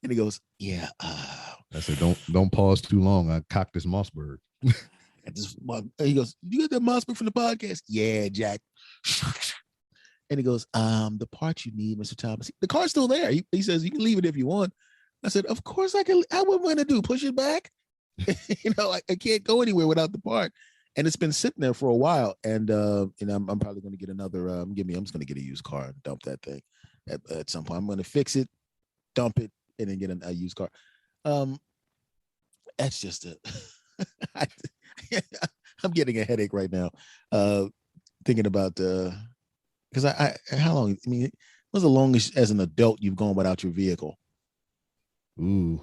And he goes, yeah. I said, don't pause too long. I cocked this Mossberg. He goes, you got that Mossberg from the podcast? Yeah, Jack. And he goes, the part you need, Mr. Thomas. The car's still there. He says, you can leave it if you want. I said, of course I can. What am I gonna do? Push it back? I can't go anywhere without the part. And it's been sitting there for a while. And I'm probably going to get another. I'm just going to get a used car and dump that thing at some point. I'm going to fix it, dump it, and then get a used car. That's just it. I'm getting a headache right now, thinking about because how long? I mean, what's the longest as an adult you've gone without your vehicle? Ooh.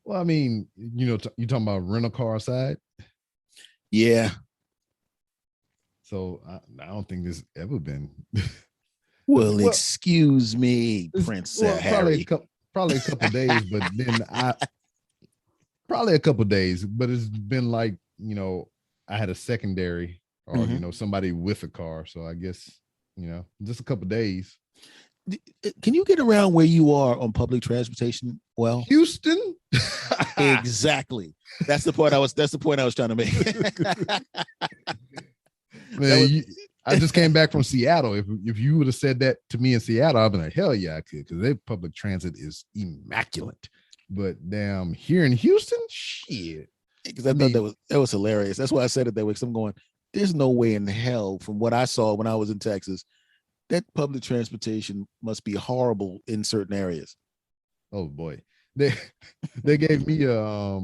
Well, I mean, you talking about rental car side. Yeah. So I don't think there's ever been. Well, excuse me, Prince Harry. Probably a couple days, but then probably a couple days, but it's been like, I had a secondary or, somebody with a car. So I guess, just a couple days. Can you get around where you are on public transportation? Well, Houston. Exactly. That's the point I was trying to make. Man, I just came back from Seattle. If you would have said that to me in Seattle, I'd be like, hell yeah, I could, because their public transit is immaculate. But damn, here in Houston, shit. Because I thought that was hilarious. That's why I said it that way. Because I'm going, there's no way in hell, from what I saw when I was in Texas, that public transportation must be horrible in certain areas. Oh boy, they gave me a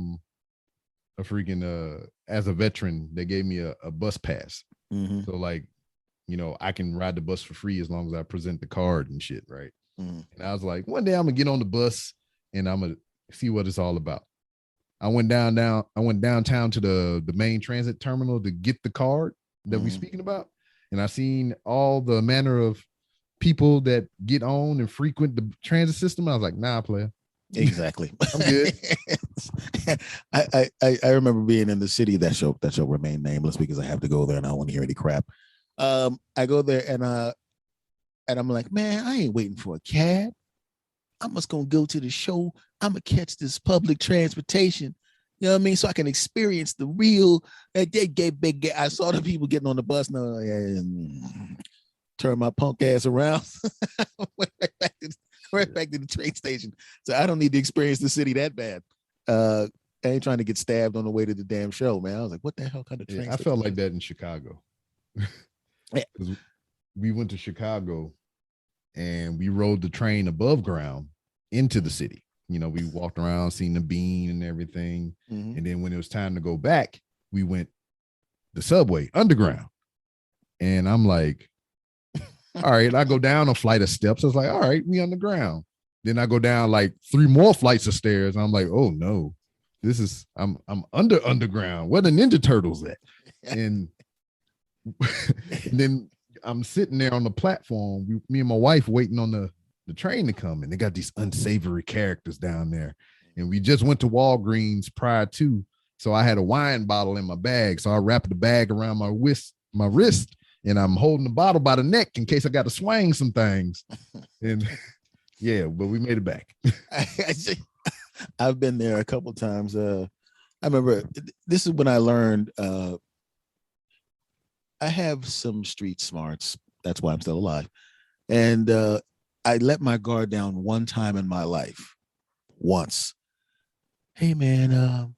freaking as a veteran, they gave me a bus pass. Mm-hmm. So like, I can ride the bus for free as long as I present the card and shit, right? Mm-hmm. And I was like, one day I'm gonna get on the bus and I'm gonna see what it's all about. I went downtown to the main transit terminal to get the card that we're speaking about. And I seen all the manner of people that get on and frequent the transit system. I was like, nah, player. Exactly. I'm good. I remember being in the city that shall remain nameless because I have to go there and I don't want to hear any crap. I go there and I'm like, man, I ain't waiting for a cab. I'm just gonna go to the show. I'm gonna catch this public transportation. You know what I mean? So I can experience the real. I saw the people getting on the bus now. Turn my punk ass around. went back to the train station. So I don't need to experience the city that bad. I ain't trying to get stabbed on the way to the damn show, man. I was like, what the hell kind of train? I felt like that in Chicago. Yeah. We went to Chicago and we rode the train above ground into the city. We walked around, seen the bean and everything. Mm-hmm. And then when it was time to go back, we went the subway underground. And I'm like, all right, I go down a flight of steps. I was like, all right, we underground. Then I go down like 3 more flights of stairs. I'm like, oh no, I'm underground. Where the Ninja Turtles at? And then I'm sitting there on the platform, me and my wife waiting on the train to come, and they got these unsavory characters down there. And we just went to Walgreens prior to, so I had a wine bottle in my bag. So I wrapped the bag around my wrist, and I'm holding the bottle by the neck in case I got to swing some things. And yeah, but we made it back. I've been there a couple times. I remember this is when I learned I have some street smarts. That's why I'm still alive. And I let my guard down one time in my life. Once. Hey man,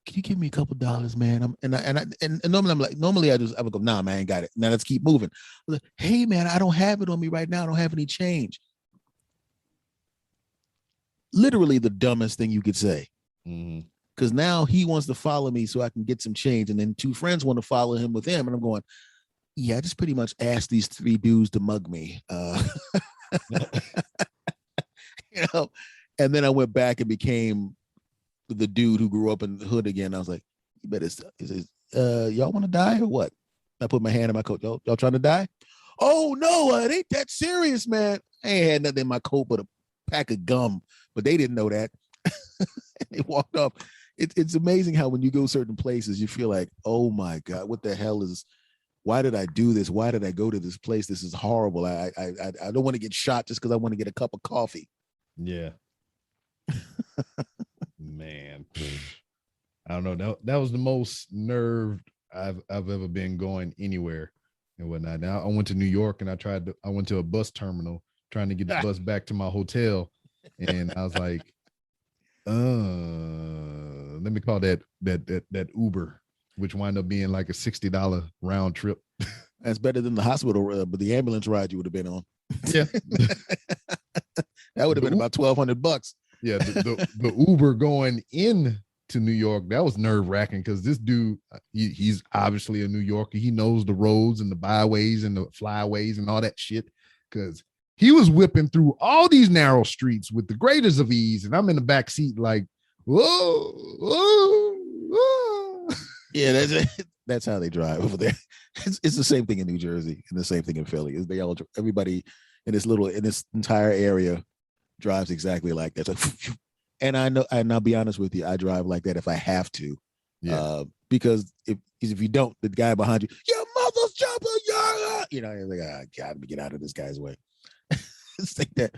can you give me a couple dollars, man? And normally I would go, nah, man, I ain't got it. Now let's keep moving. Like, hey man, I don't have it on me right now. I don't have any change. Literally the dumbest thing you could say. Because now he wants to follow me so I can get some change. And then 2 friends want to follow him with him. And I'm going, yeah, I just pretty much asked these 3 dudes to mug me. And then I went back and became the dude who grew up in the hood again. I was like, you better, y'all want to die or what? I put my hand in my coat. Y'all trying to die? Oh no, it ain't that serious, man. I ain't had nothing in my coat but a pack of gum, but they didn't know that. They walked off. It's amazing how when you go certain places, you feel like, oh my God, what the hell why did I do this? Why did I go to this place? This is horrible. I don't want to get shot just because I want to get a cup of coffee. Yeah. Man, I don't know. That was the most nerved I've ever been going anywhere and whatnot. Now I went to New York and I went to a bus terminal trying to get the bus back to my hotel, and I was like, let me call that Uber, which wound up being like a $60 round trip. That's better than the hospital, but the ambulance ride you would have been on. Yeah, that would have been about $1,200. Yeah, the Uber going in to New York, that was nerve-wracking because this dude, he's obviously a New Yorker. He knows the roads and the byways and the flyways and all that shit. Because He was whipping through all these narrow streets with the greatest of ease, and I'm in the back seat like, whoa, whoa, whoa. Yeah, that's how they drive over there. It's the same thing in New Jersey and the same thing in Philly. Everybody in this entire area drives exactly like that. Like, and I know, and I'll be honest with you, I drive like that if I have to. Yeah. Because if you don't, the guy behind you, your mother's jumping, you're like, God, get out of this guy's way. It's like that.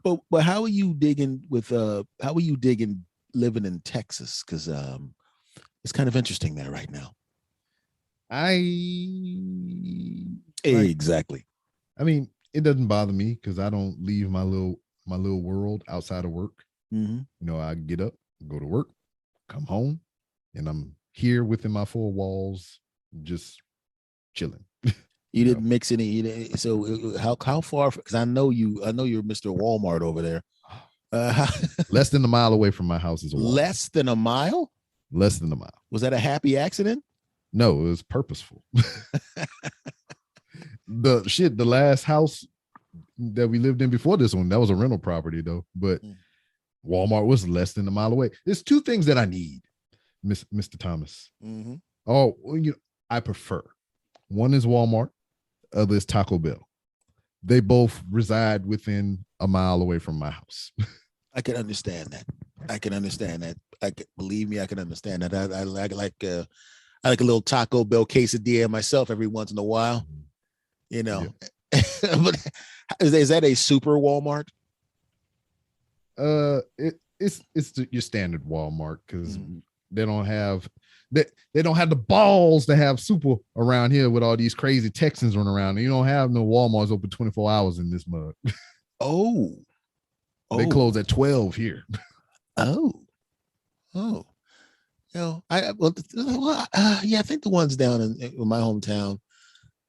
But how are you digging living in Texas? Because it's kind of interesting there right now. Exactly. I mean, it doesn't bother me because I don't leave my little world outside of work. Mm-hmm. You know, I get up, go to work, come home, and I'm here within my four walls, just chilling. You didn't mix any. So how far? Because I know you're Mr. Walmart over there. Less than a mile away from my house is a Walmart. Less than a mile. Less than a mile. Was that a happy accident? No, it was purposeful. The last house that we lived in before this one, that was a rental property though. But Walmart was less than a mile away. There's two things that I need, Mr. Thomas. Mm-hmm. Oh, I prefer. One is Walmart. Other is Taco Bell. They both reside within a mile away from my house. I can understand that. Believe me, I can understand that. I like a little Taco Bell quesadilla myself every once in a while. You know, yeah. But is that a super Walmart? It's your standard Walmart because they don't have the balls to have super around here with all these crazy Texans running around. You don't have no Walmarts open 24 hours in this mug. They close at 12 here. I think the ones down in my hometown,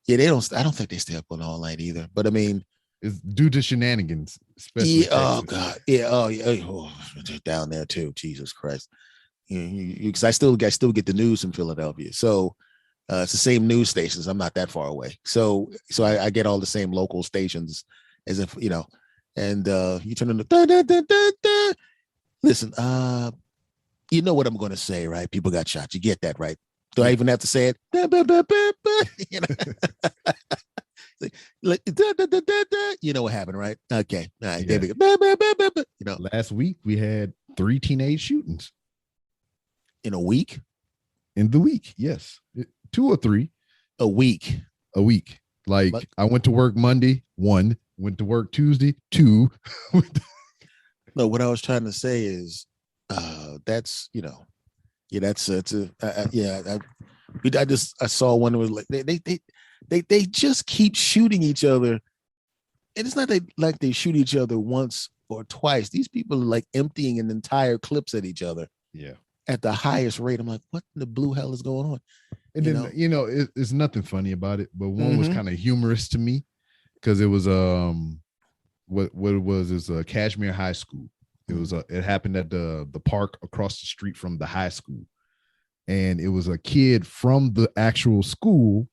I don't think they stay up on all night either. But I mean, it's due to shenanigans, especially. Yeah, oh God, yeah, down there too. Jesus Christ, because I still get the news from Philadelphia, so it's the same news stations. I'm not that far away, so I get all the same local stations as if and you turn on the listen. You know what I'm going to say, right? People got shot. You get that, right? Do I even have to say it? You know what happened, right? Okay. All right. There we go. Last week we had 3 teenage shootings. In a week? In the week, yes. 2 or 3. A week. Like I went to work Monday, 1. Went to work Tuesday, 2. No, what I was trying to say is that's I saw one that was like they just keep shooting each other, and it's not like they shoot each other once or twice. These people are like emptying an entire clips at each other at the highest rate. I'm like, what in the blue hell is going on? And then it's nothing funny about it, but one was kind of humorous to me because it was what it was is Kashmir High School. It happened at the park across the street from the high school. And it was a kid from the actual school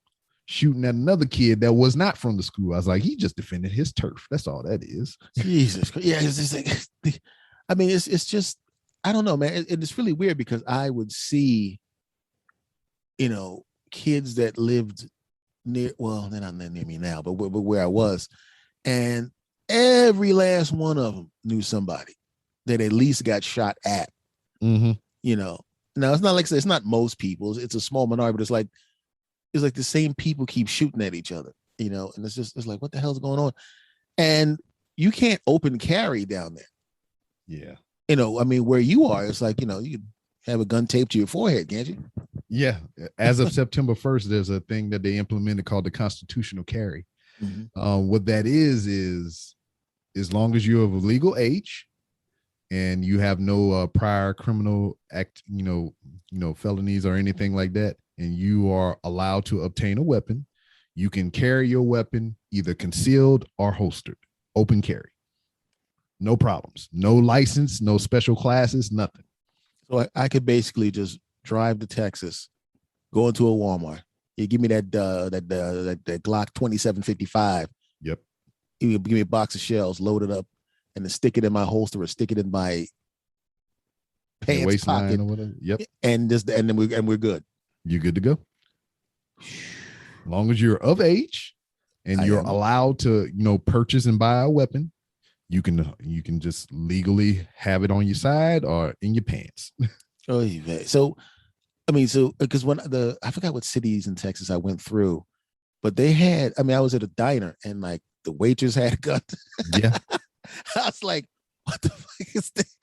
shooting at another kid that was not from the school. I was like, he just defended his turf. That's all that is. Jesus. Yeah. It's just like, I mean, it's just, I don't know, man. It's really weird because I would see, kids that lived near, well, they're not near me now, but where I was. And every last one of them knew somebody that at least got shot at. Now it's not like it's not most people, it's a small minority, but it's like the same people keep shooting at each other, and it's like, what the hell's going on? And you can't open carry down there. Yeah. I mean, where you are, it's like, you can have a gun taped to your forehead, can't you? Yeah. As of September 1st, there's a thing that they implemented called the constitutional carry. What that is as long as you're of legal age and you have no prior criminal act, felonies or anything like that, and you are allowed to obtain a weapon, you can carry your weapon either concealed or holstered, open carry. No problems, no license, no special classes, nothing. So I could basically just drive to Texas, go into a Walmart. You give me that Glock 2755. Yep. give me a box of shells, load it up, and then stick it in my holster or stick it in my pants pocket, or whatever. Yep. And then we're good. You're good to go. As long as you're of age and you're allowed to, purchase and buy a weapon, you can just legally have it on your side or in your pants. Oh, yeah. So because I forgot what cities in Texas I went through, but they had, I was at a diner and like the waitress had a gun. Yeah. I was like, what the fuck is this?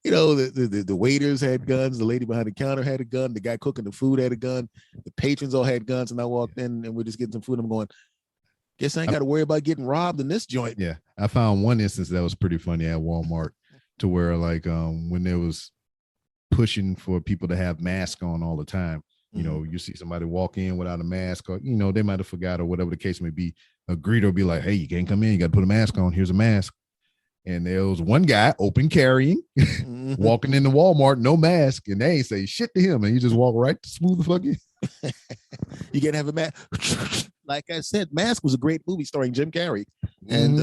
The waiters had guns, the lady behind the counter had a gun, the guy cooking the food had a gun, the patrons all had guns, and I walked in and we're just getting some food. I'm going, guess I ain't got to worry about getting robbed in this joint. Yeah. I found one instance that was pretty funny at Walmart to where like when there was pushing for people to have masks on all the time, you see somebody walk in without a mask or, they might have forgot or whatever the case may be. A greeter will be like, hey, you can't come in. You got to put a mask on. Here's a mask. And there was one guy open carrying, walking into Walmart, no mask, and they ain't say shit to him. And he just walk right to smooth the fuck in. You can't have a mask. Like I said, Mask was a great movie starring Jim Carrey. And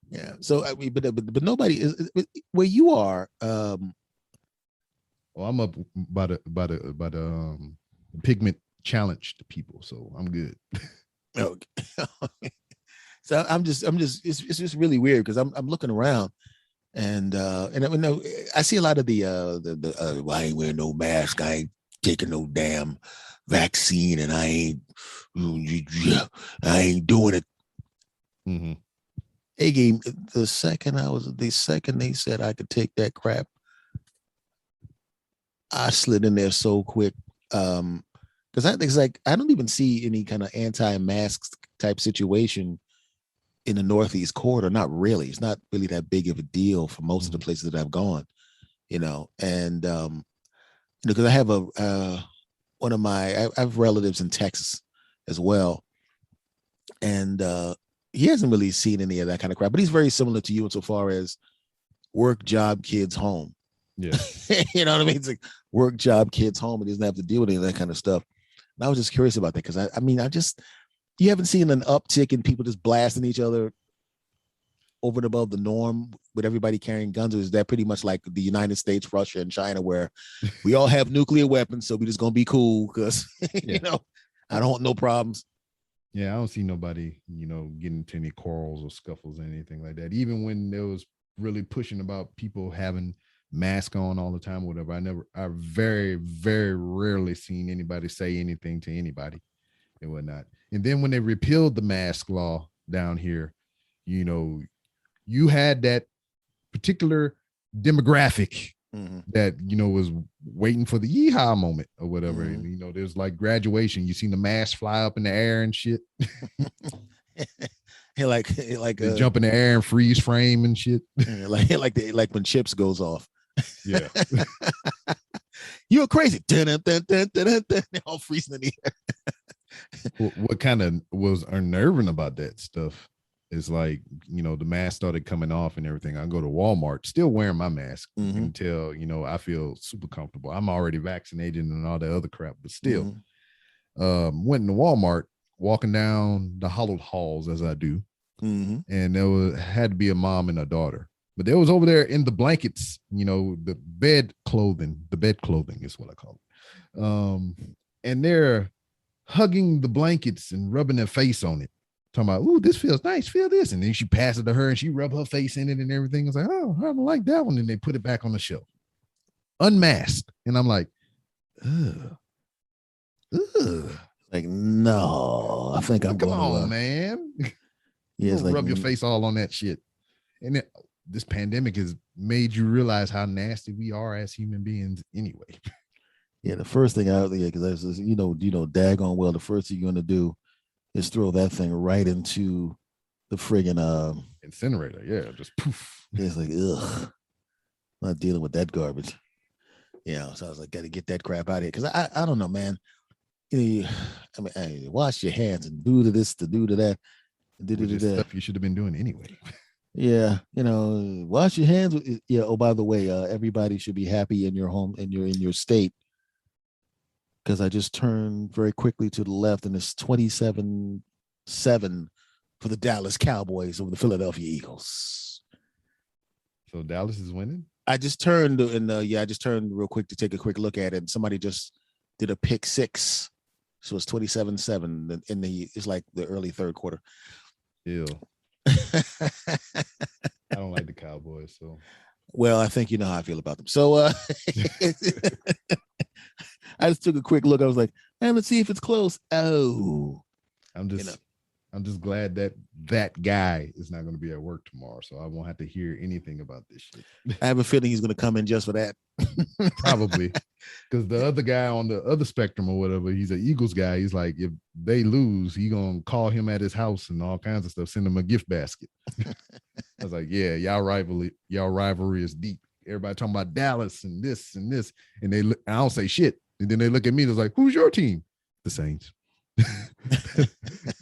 yeah. So but nobody is where you are. Well, I'm up by the pigment challenged people, so I'm good. Okay. So I'm just it's just really weird because I'm looking around and I see a lot of the I ain't wearing no mask, I ain't taking no damn vaccine, and I ain't doing it. Mm-hmm. They gave the second they said I could take that crap, I slid in there so quick. Because I think it's like I don't even see any kind of anti-mask type situation in the Northeast corridor. Not really. It's not really that big of a deal for most of the places that I've gone, and because I have I have relatives in Texas as well, and he hasn't really seen any of that kind of crap, but he's very similar to you insofar as work, job, kids, home. Yeah. You know what I mean? It's like work, job, kids, home. He doesn't have to deal with any of that kind of stuff. And I was just curious about that because you haven't seen an uptick in people just blasting each other over and above the norm with everybody carrying guns? Or is that pretty much like the United States, Russia, and China, where we all have nuclear weapons, so we just gonna be cool because I don't want no problems. Yeah, I don't see nobody, getting into any quarrels or scuffles or anything like that. Even when there was really pushing about people having mask on all the time, or whatever, I very, very rarely seen anybody say anything to anybody and whatnot. And then when they repealed the mask law down here, you had that particular demographic that, was waiting for the yeehaw moment or whatever. And, there's like graduation. You seen the mask fly up in the air and shit. like they jump in the air and freeze frame and shit. like when Chips goes off. Yeah. You're crazy. They're all freezing in the air. What kind of was unnerving about that stuff is like, the mask started coming off and everything. I go to Walmart still wearing my mask until, I feel super comfortable. I'm already vaccinated and all the other crap, but still went into Walmart, walking down the hollowed halls as I do. And there had to be a mom and a daughter. But they was over there in the blankets, the bed clothing is what I call it. And they're hugging the blankets and rubbing their face on it. Talking about, ooh, this feels nice, feel this. And then she passed it to her and she rubbed her face in it and everything. It's like, oh, I don't like that one. And they put it back on the shelf. Unmasked. And I'm like, ugh. Like, no, I think I'm going on, man. Yeah, it's like, rub your face all on that shit. And this pandemic has made you realize how nasty we are as human beings anyway. Yeah, the first thing because I was, daggone well, the first thing you're gonna do is throw that thing right into the friggin' incinerator. Yeah, just poof. It's like, ugh, I'm not dealing with that garbage. So I was like, gotta get that crap out of here. Cause I don't know, man. Wash your hands and do to this, to do to that. Stuff you should have been doing anyway. Yeah, wash your hands. Yeah. Oh, by the way, everybody should be happy in your home and you're in your state. Because I just turned very quickly to the left and it's 27 7 for the Dallas Cowboys over the Philadelphia Eagles. So Dallas is winning? I just turned real quick to take a quick look at it. And somebody just did a pick 6. So it's 27-7 it's like the early third quarter. Ew. I don't like the Cowboys, so. Well, I think you know how I feel about them. So I just took a quick look. I was like, man, let's see if it's close. Oh, I'm just glad that guy is not going to be at work tomorrow, so I won't have to hear anything about this shit. I have a feeling he's going to come in just for that. Probably, because the other guy on the other spectrum or whatever, he's an Eagles guy. He's like, if they lose, he gonna call him at his house and all kinds of stuff, send him a gift basket. I was like, yeah, y'all rivalry is deep. Everybody talking about Dallas and this, and I don't say shit, and then they look at me and it's like, who's your team? The Saints. I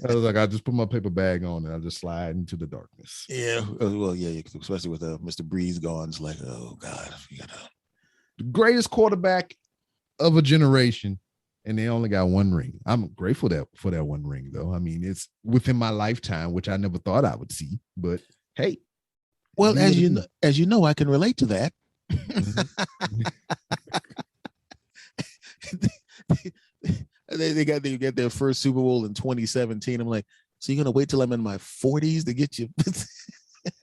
was like, I just put my paper bag on and I just slide into the darkness. Yeah, well, yeah, especially with Mr. Breeze gone. It's like, oh God, you gotta. The greatest quarterback of a generation, and they only got 1 ring. I'm grateful for that 1 ring, though. I mean, it's within my lifetime, which I never thought I would see. But hey, well, as you know, I can relate to that. They got their first Super Bowl in 2017. I'm like, so you're gonna wait till I'm in my 40s to get you?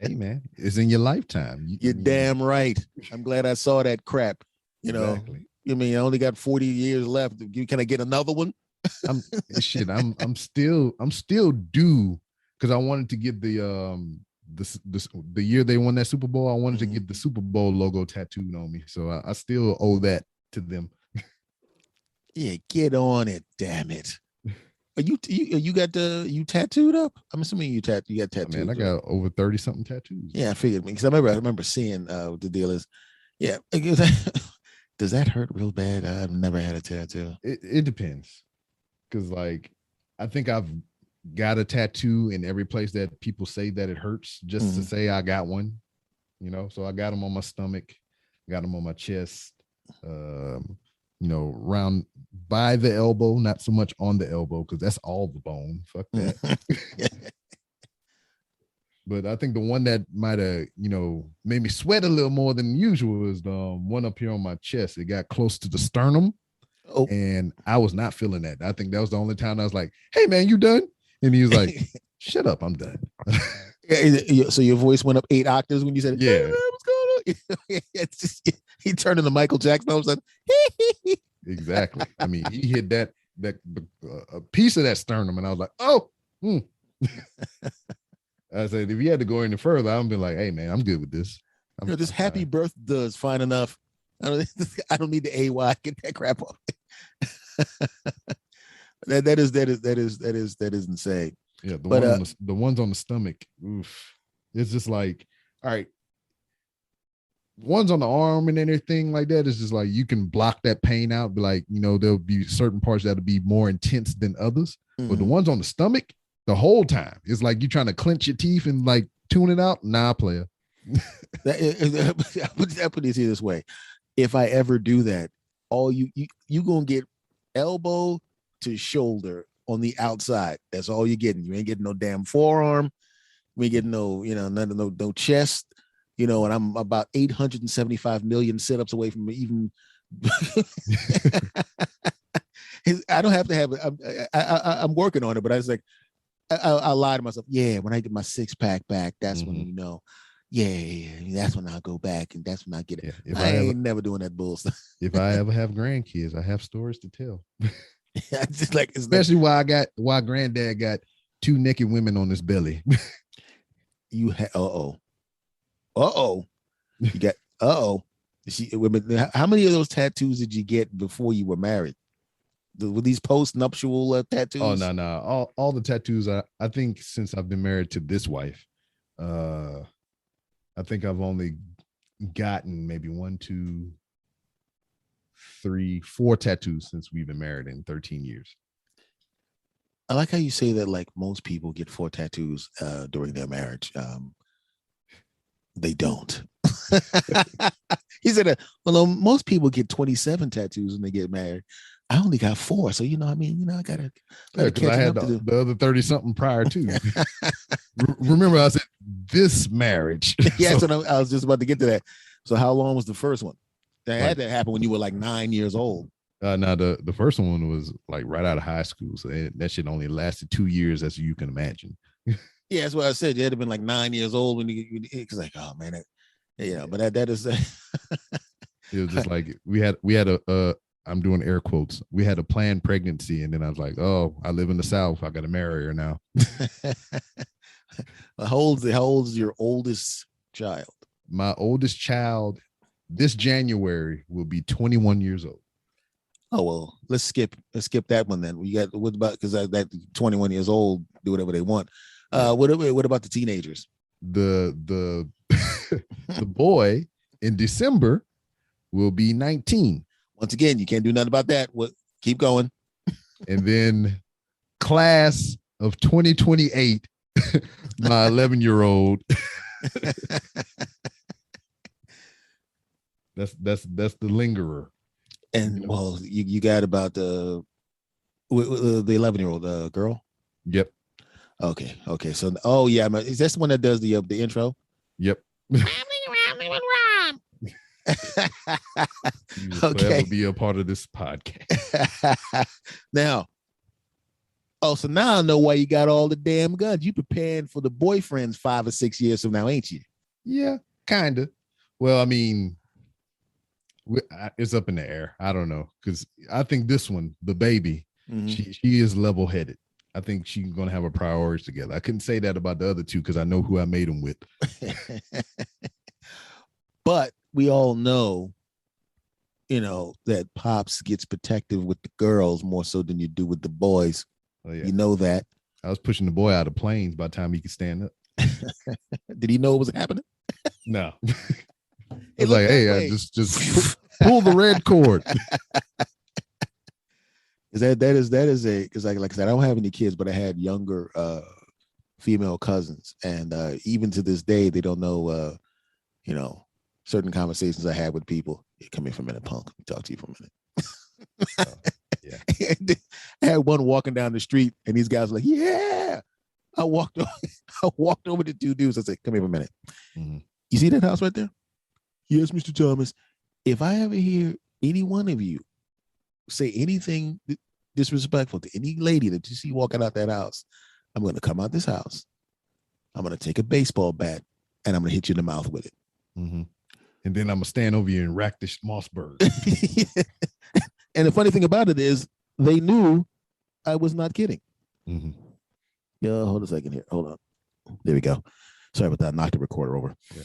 Hey man, it's in your lifetime. You're damn right. I'm glad I saw that crap. You know, exactly. I mean, I only got 40 years left. Can I get another one? I'm still due, because I wanted to get the year they won that Super Bowl. I wanted to get the Super Bowl logo tattooed on me, so I still owe that to them. Yeah, get on it, damn it. You got you tattooed up? I'm assuming you got tattoos. Man, I got over 30 something tattoos. Yeah, I figured, because I remember seeing what the deal is. Yeah, does that hurt real bad? I've never had a tattoo. It depends, because like I think I've got a tattoo in every place that people say that it hurts, just to say I got one. You know, so I got them on my stomach, got them on my chest. Round by the elbow, not so much on the elbow, because that's all the bone. Fuck that. But I think the one that might have, made me sweat a little more than usual is the one up here on my chest. It got close to the sternum. Oh. And I was not feeling that. I think that was the only time I was like, hey man, you done? And he was like, shut up, I'm done. So your voice went up 8 octaves when you said, yeah, hey, man, what's going on? It's just, he turned into Michael Jackson. All of a sudden, exactly. I mean, he hit that a piece of that sternum, and I was like, oh. I said, if you had to go any further, I'm be like, hey man, I'm good with this. This happy birth does fine enough. I don't need the AY. Get that crap off. that is insane. Yeah, the ones on the stomach. Oof. It's just like, all right. Ones on the arm and anything like that is just like you can block that pain out. But like, there'll be certain parts that'll be more intense than others. But the ones on the stomach, the whole time, it's like you trying to clench your teeth and like tune it out. Nah, player. I put this here this way. If I ever do that, all you gonna get elbow to shoulder on the outside. That's all you're getting. You ain't getting no damn forearm. You ain't getting no, no chest. And I'm about 875 million sit-ups away from even. I don't have to have it. I'm working on it, but I was like, I lie to myself. Yeah, when I get my 6-pack back, that's when yeah, that's when I'll go back, and that's when I get it. Yeah, I ain't never doing that bullshit. If I ever have grandkids, I have stories to tell. Just like, especially why granddad got 2 naked women on his belly. You you got how many of those tattoos did you get before you were married? Were these post-nuptial tattoos? Oh no. All the tattoos, I think since I've been married to this wife, I think I've only gotten maybe 1, 2, 3, 4 tattoos since we've been married in 13 years. I like how you say that, like most people get 4 tattoos during their marriage. They don't. He said, well, most people get 27 tattoos when they get married. I only got 4, so I mean, I gotta because I catching had up to do. the other 30 something prior to. Remember, I said this marriage. Yeah, So, so I was just about to get to that. So how long was the first one? That had like, to happen when you were like 9 years old. now the first one was like right out of high school, so that shit only lasted 2 years, as you can imagine. Yeah, that's what I said. You had to been like 9 years old when you it's like, oh man, but that is It was just like we had a I'm doing air quotes. We had a planned pregnancy, and then I was like, oh, I live in the South. I got to marry her now. how old's your oldest child? My oldest child this January will be 21 years old. Oh well, let's skip that one then. We got what about because that 21 years old do whatever they want. What about the teenagers? The the boy in December will be 19. Once again, you can't do nothing about that. Keep going. And then class of 2028, my 11-year-old. That's the lingerer. And well, you got about the 11-year-old girl. Yep. Okay. So yeah, is this the one that does the intro? Yep. Okay. Be a part of this podcast. Now, so now I know why you got all the damn guns. You preparing for the boyfriends 5 or 6 years from now, ain't you? Yeah, kind of. Well, I mean, it's up in the air. I don't know, because I think this one, the baby, she is level-headed. I think she's gonna have her priorities together. I couldn't say that about the other two because I know who I made them with. But we all know, that Pops gets protective with the girls more so than you do with the boys. Oh, yeah. You know that. I was pushing the boy out of planes by the time he could stand up. Did he know what was happening? No. I was like, hey, I just pull the red cord. That is because like I said, I don't have any kids, but I had younger female cousins, and even to this day, they don't know certain conversations I had with people. Hey, come here for a minute, punk. Let me talk to you for a minute. Yeah. I had one walking down the street, and these guys were like, yeah. I walked over to 2 dudes. I said, come here for a minute. Mm-hmm. You see that house right there? Yes, Mr. Thomas. If I ever hear any one of you say anything disrespectful to any lady that you see walking out that house, I'm going to come out this house. I'm going to take a baseball bat, and I'm going to hit you in the mouth with it. Mm-hmm. And then I'm going to stand over you and rack this Mossberg. And the funny thing about it is they knew I was not kidding. Mm-hmm. Yeah, hold a second here. Hold on. There we go. Sorry about that. I knocked the recorder over. Yeah.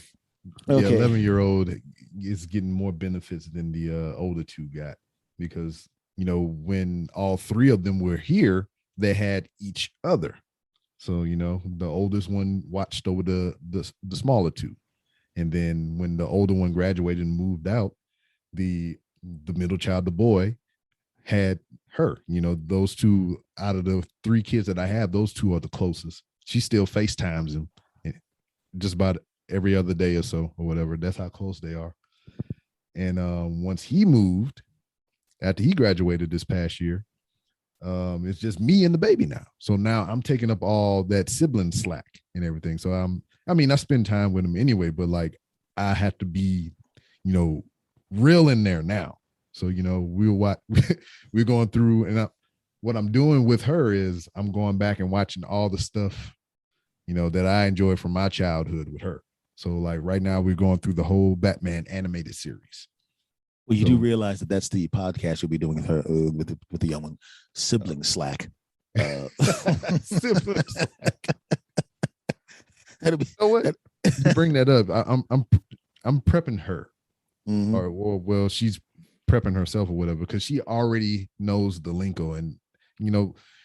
Okay. The 11-year-old is getting more benefits than the older two got because, when all 3 of them were here, they had each other. So, the oldest one watched over the smaller 2. And then when the older one graduated and moved out, the middle child, the boy, had her. Those 2 out of the 3 kids that I have, those 2 are the closest. She still FaceTimes him just about every other day or so or whatever. That's how close they are. And once he moved, after he graduated this past year, it's just me and the baby now. So now I'm taking up all that sibling slack and everything. So I spend time with him anyway, but like I have to be, real in there now. So, we're going through, and what I'm doing with her is I'm going back and watching all the stuff, that I enjoyed from my childhood with her. So like right now we're going through the whole Batman animated series. Well, you do realize that that's the podcast you'll be doing with her, with the young one, sibling slack. Sibling slack. That'll be. You know what? You bring that up. I'm prepping her, or she's prepping herself or whatever, because she already knows the lingo, and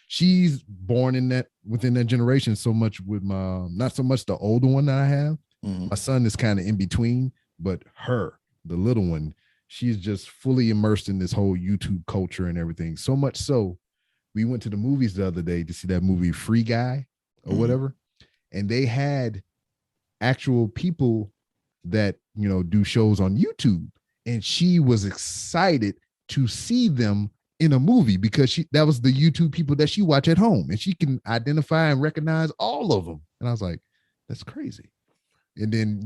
she's born within that generation so much with not so much the older one that I have. Mm-hmm. My son is kind of in between, but her, the little one, she's just fully immersed in this whole YouTube culture and everything. So much so, we went to the movies the other day to see that movie Free Guy or whatever, and they had actual people that do shows on YouTube, and she was excited to see them in a movie because that was the YouTube people that she watch at home, and she can identify and recognize all of them. And I was like, that's crazy. And then,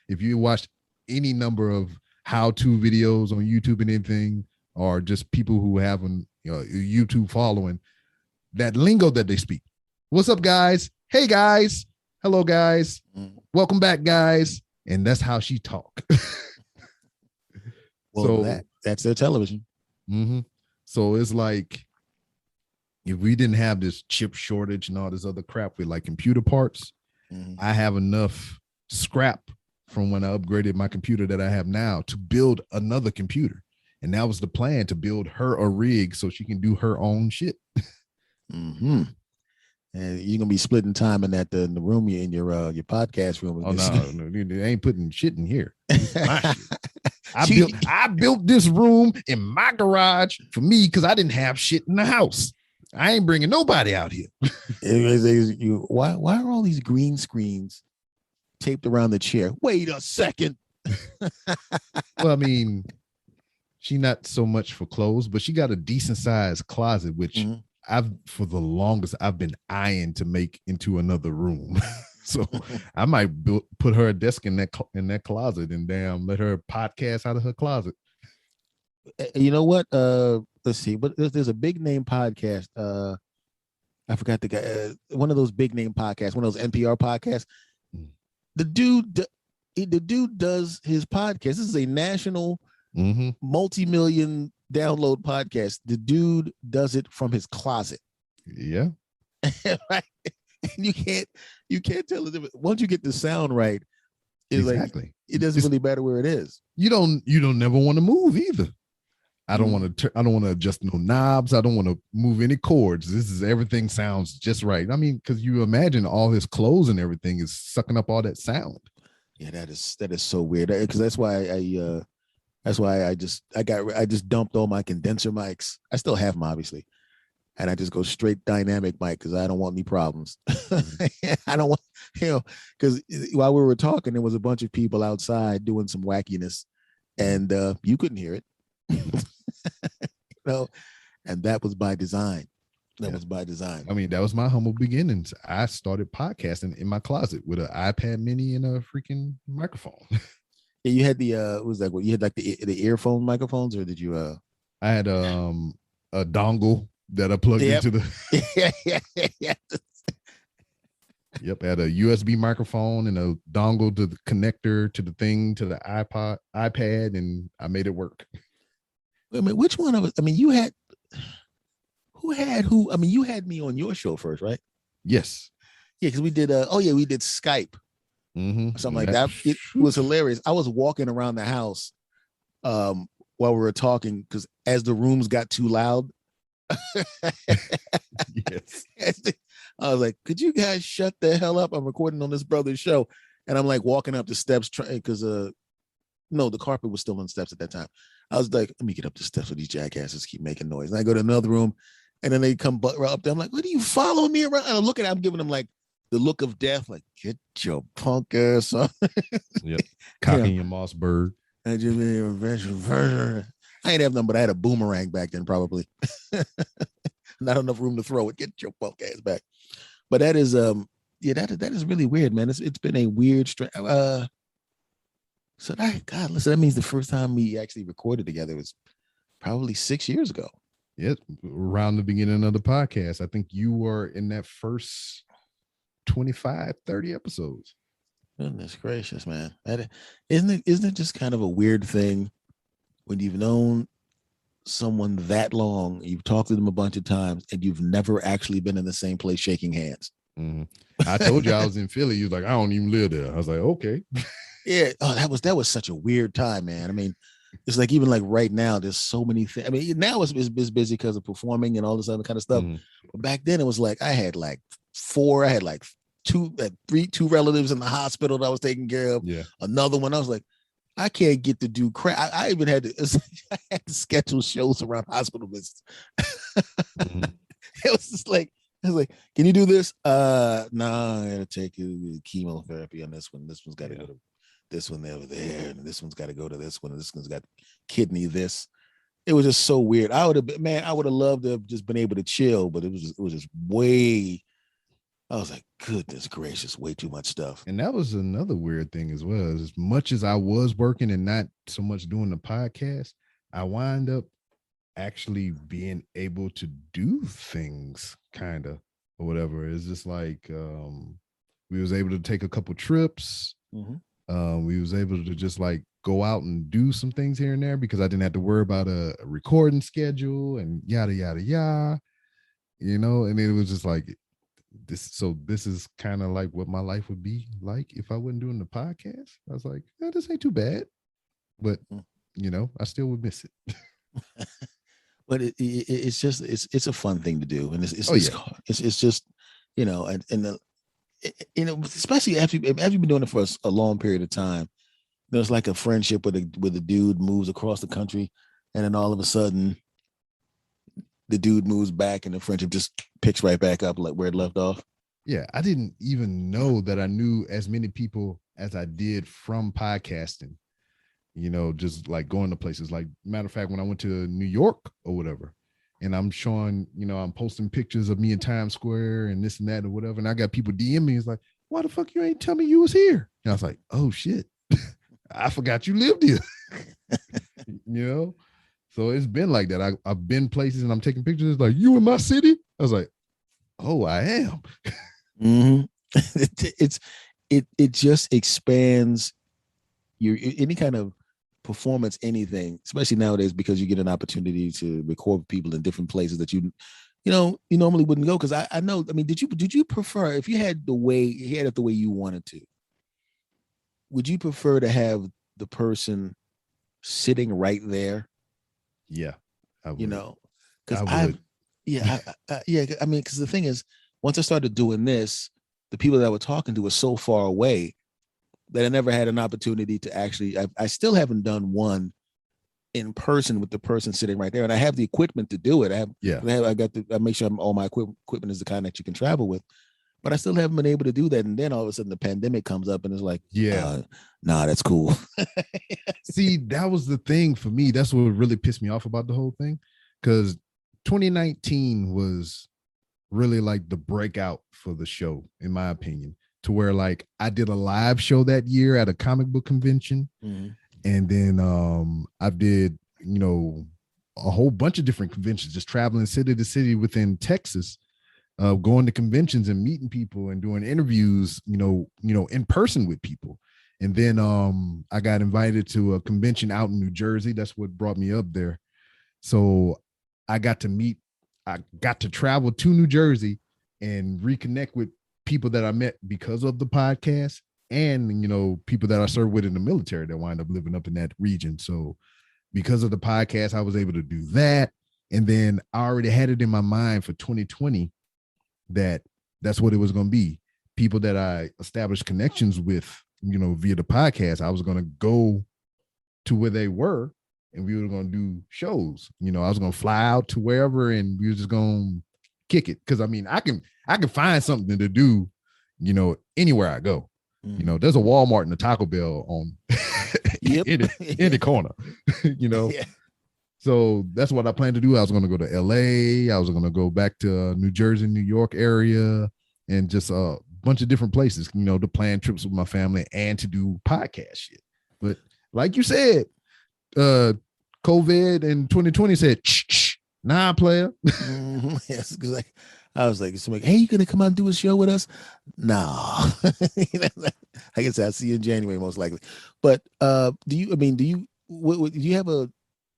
if you watch any number of how-to videos on YouTube and anything, or just people who have a YouTube following, that lingo that they speak. What's up, guys? Hey, guys. Hello, guys. Welcome back, guys. And that's how she talk. Well, so that's their television. Mm-hmm. So it's like, if we didn't have this chip shortage and all this other crap with like computer parts, I have enough scrap from when I upgraded my computer that I have now to build another computer. And that was the plan, to build her a rig so she can do her own shit. Mm-hmm. And you're gonna be splitting time in that in the room you're in your podcast room. Oh no, they ain't putting shit in here. My shit. I built this room in my garage for me because I didn't have shit in the house. I ain't bringing nobody out here. Why are all these green screens taped around the chair? Wait a second. Well, I mean, she not so much for clothes, but she got a decent sized closet, which for the longest I've been eyeing to make into another room. So I might put her a desk in that closet and damn let her podcast out of her closet. You know what? Let's see. But there's a big name podcast. I forgot the guy. One of those big name podcasts. One of those NPR podcasts. The dude does his podcast. This is a national, multi-million download podcast. The dude does it from his closet. Yeah. Right? And you can't tell the difference. Once you get the sound right, it's exactly. Like it doesn't really matter where it is. You don't never want to move either. I don't want to adjust no knobs. I don't want to move any chords. Everything sounds just right. I mean, because you imagine all his clothes and everything is sucking up all that sound. Yeah, that is so weird. Because that's why I just dumped all my condenser mics. I still have them, obviously. And I just go straight dynamic mic because I don't want any problems. I don't want, because while we were talking, there was a bunch of people outside doing some wackiness, and you couldn't hear it. And that was by design. That was by design. I mean, that was my humble beginnings. I started podcasting in my closet with an iPad mini and a freaking microphone. Yeah, you had the it was like what you had, like the earphone microphones, or did you I had a dongle that I plugged into the yeah. Yep, I had a USB microphone and a dongle to the connector to the thing to the iPad, and I made it work. I mean, which one of us? I mean, you had who? I mean, you had me on your show first, right? Yes. Yeah, because we did we did Skype. Something like that. It was hilarious. I was walking around the house while we were talking, because as the rooms got too loud, yes, I was like, could you guys shut the hell up? I'm recording on this brother's show. And I'm like walking up the steps because no, the carpet was still on steps at that time. I was like, let me get up the steps so these jackasses keep making noise. And I go to another room, and then they come up there. I'm like, what, do you follow me around? And I'm giving them like the look of death, like, get your punk ass on. Yep. Cocking your Mossberg. I just I ain't have nothing, but I had a boomerang back then, probably. Not enough room to throw it. Get your punk ass back. But that is that is really weird, man. It's been a weird so that means the first time we actually recorded together was probably 6 years ago. Yeah, around the beginning of the podcast. I think you were in that first 25, 30 episodes. Goodness gracious, man. Isn't it just kind of a weird thing when you've known someone that long, you've talked to them a bunch of times, and you've never actually been in the same place shaking hands? I told you I was in Philly. You was like, I don't even live there. I was like, okay. Yeah. Oh, that was such a weird time, man. I mean, it's like, even like right now, there's so many things. I mean, now it's busy because of performing and all this other kind of stuff. But back then it was like, I had like two relatives in the hospital that I was taking care of. Yeah. Another one, I was like, I can't get to do crap. I even had to schedule shows around hospital visits. It was just like, I was like, can you do this? No, I gotta take chemotherapy on this one. This one's got to go to this one over there, and this one's got to go to this one, and this one's got kidney this. it was just so weird. I would have loved to have just been able to chill, but it was just way. I was like, goodness gracious, way too much stuff. And that was another weird thing as well. As much as I was working and not so much doing the podcast, I wind up actually being able to do things kind of or whatever. It's just like we was able to take a couple trips. We was able to just like go out and do some things here and there because I didn't have to worry about a recording schedule and yada yada yada, you know. And it was just like this is kind of like what my life would be like if I wasn't doing the podcast. I was like, this ain't too bad, but you know, I still would miss it. But it's just it's a fun thing to do, and it's just, you know, and you know, especially after you've been doing it for a long period of time. There's like a friendship with a dude moves across the country, and then all of a sudden the dude moves back and the friendship just picks right back up like where it left off. Yeah, I didn't even know that I knew as many people as I did from podcasting, you know, just like going to places. Like, matter of fact, when I went to New York or whatever, and I'm showing, you know, I'm posting pictures of me in Times Square and this and that or whatever, and I got people DM me, it's like, why the fuck you ain't tell me you was here? And I was like, oh shit, I forgot you lived here. You know? So it's been like that. I've been places and I'm taking pictures. It's like, you in my city? I was like, oh, I am. It just expands your any kind of performance, anything, especially nowadays, because you get an opportunity to record people in different places that you normally wouldn't go. Because I know, I mean, did you prefer, if you had the way you wanted to, would you prefer to have the person sitting right there? Yeah, I would. You know, because I mean, because the thing is, once I started doing this, the people that I was talking to were so far away that I never had an opportunity to actually. I still haven't done one in person with the person sitting right there, and I have the equipment to do it. I make sure all my equipment is the kind that you can travel with, but I still haven't been able to do that. And then all of a sudden, the pandemic comes up, and it's like, nah, that's cool. See, that was the thing for me. That's what really pissed me off about the whole thing, because 2019 was really like the breakout for the show, in my opinion, to where like I did a live show that year at a comic book convention. And then I did, you know, a whole bunch of different conventions, just traveling city to city within Texas, going to conventions and meeting people and doing interviews, you know, in person with people. And then I got invited to a convention out in New Jersey. That's what brought me up there. So I got to travel to New Jersey and reconnect with people that I met because of the podcast, and, you know, people that I served with in the military that wind up living up in that region. So because of the podcast, I was able to do that. And then I already had it in my mind for 2020 that's what it was going to be. People that I established connections with, you know, via the podcast, I was going to go to where they were and we were going to do shows. You know, I was going to fly out to wherever and we were just going to kick it. Cause I mean, I can find something to do, you know, anywhere I go. You know, there's a Walmart and a Taco Bell on in the corner, you know? Yeah. So that's what I planned to do. I was going to go to LA. I was going to go back to New Jersey, New York area, and just a bunch of different places, you know, to plan trips with my family and to do podcast shit. But like you said, COVID and 2020 said, nah, player. Yes, because I was like, hey, you gonna come out and do a show with us? No. I guess I'll see you in January, most likely. But do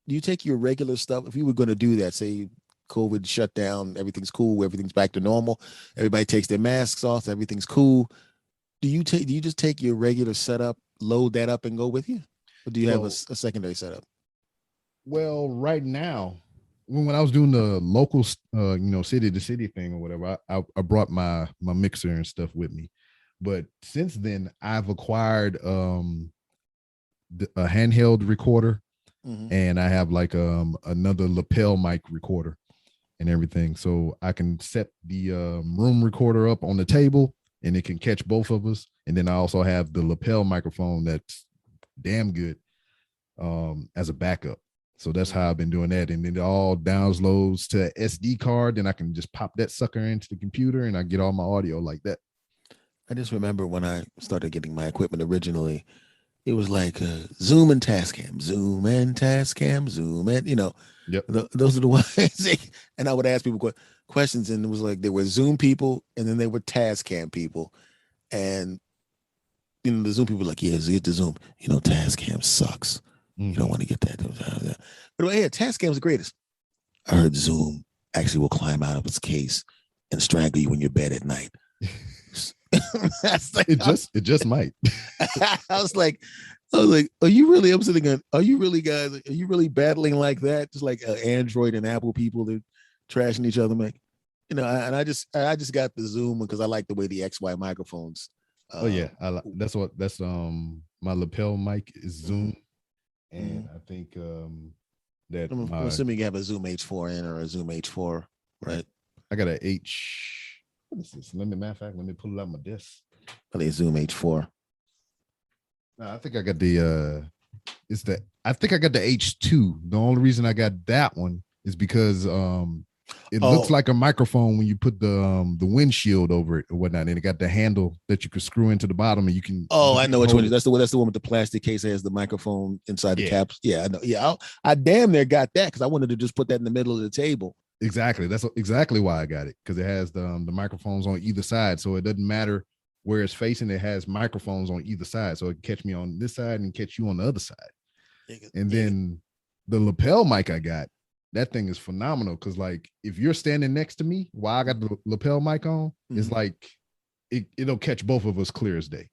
you take your regular stuff? If you were going to do that, say COVID shut down, everything's cool, everything's back to normal, everybody takes their masks off, everything's cool. Do you just take your regular setup, load that up and go with you? Or do you have a secondary setup? Well, right now, when I was doing the local, you know, city to city thing or whatever, I brought my mixer and stuff with me. But since then, I've acquired a handheld recorder, and I have like another lapel mic recorder and everything. So I can set the room recorder up on the table, and it can catch both of us. And then I also have the lapel microphone that's damn good as a backup. So that's how I've been doing that. And then it all downloads to an SD card. Then I can just pop that sucker into the computer and I get all my audio like that. I just remember when I started getting my equipment originally, it was like Zoom and Tascam, Zoom and Tascam, Zoom and, Yep. Those are the ones. And I would ask people questions, and it was like there were Zoom people and then there were Tascam people. And, the Zoom people were like, yeah, get the Zoom. Tascam sucks. You don't want to get that. But yeah, Tascam's the greatest. I heard Zoom actually will climb out of its case and strangle you in your bed at night. It just might. I was like, are you really? I'm sitting on. Are you really, guys? Are you really battling like that? Just like Android and Apple people, they're trashing each other, man. And I just got the Zoom because I like the way the XY microphones. That's my lapel mic is Zoom, and I think that I'm assuming you have a Zoom H4n or a Zoom H4, right? I got a H. What is this? Let me pull it out my desk. Probably a Zoom H4. No, I think I got the I think I got the H2. The only reason I got that one is because it looks like a microphone when you put the windshield over it or whatnot, and it got the handle that you could screw into the bottom, and you can. Oh, I know which one. That's the one with the plastic case that has the microphone inside the caps. Yeah, I know. Yeah, I damn near got that because I wanted to just put that in the middle of the table. Exactly. That's exactly why I got it, because it has the microphones on either side, so it doesn't matter where it's facing. It has microphones on either side, so it can catch me on this side and catch you on the other side. And then the lapel mic I got, that thing is phenomenal because, like, if you're standing next to me while I got the lapel mic on, it's like it'll catch both of us clear as day.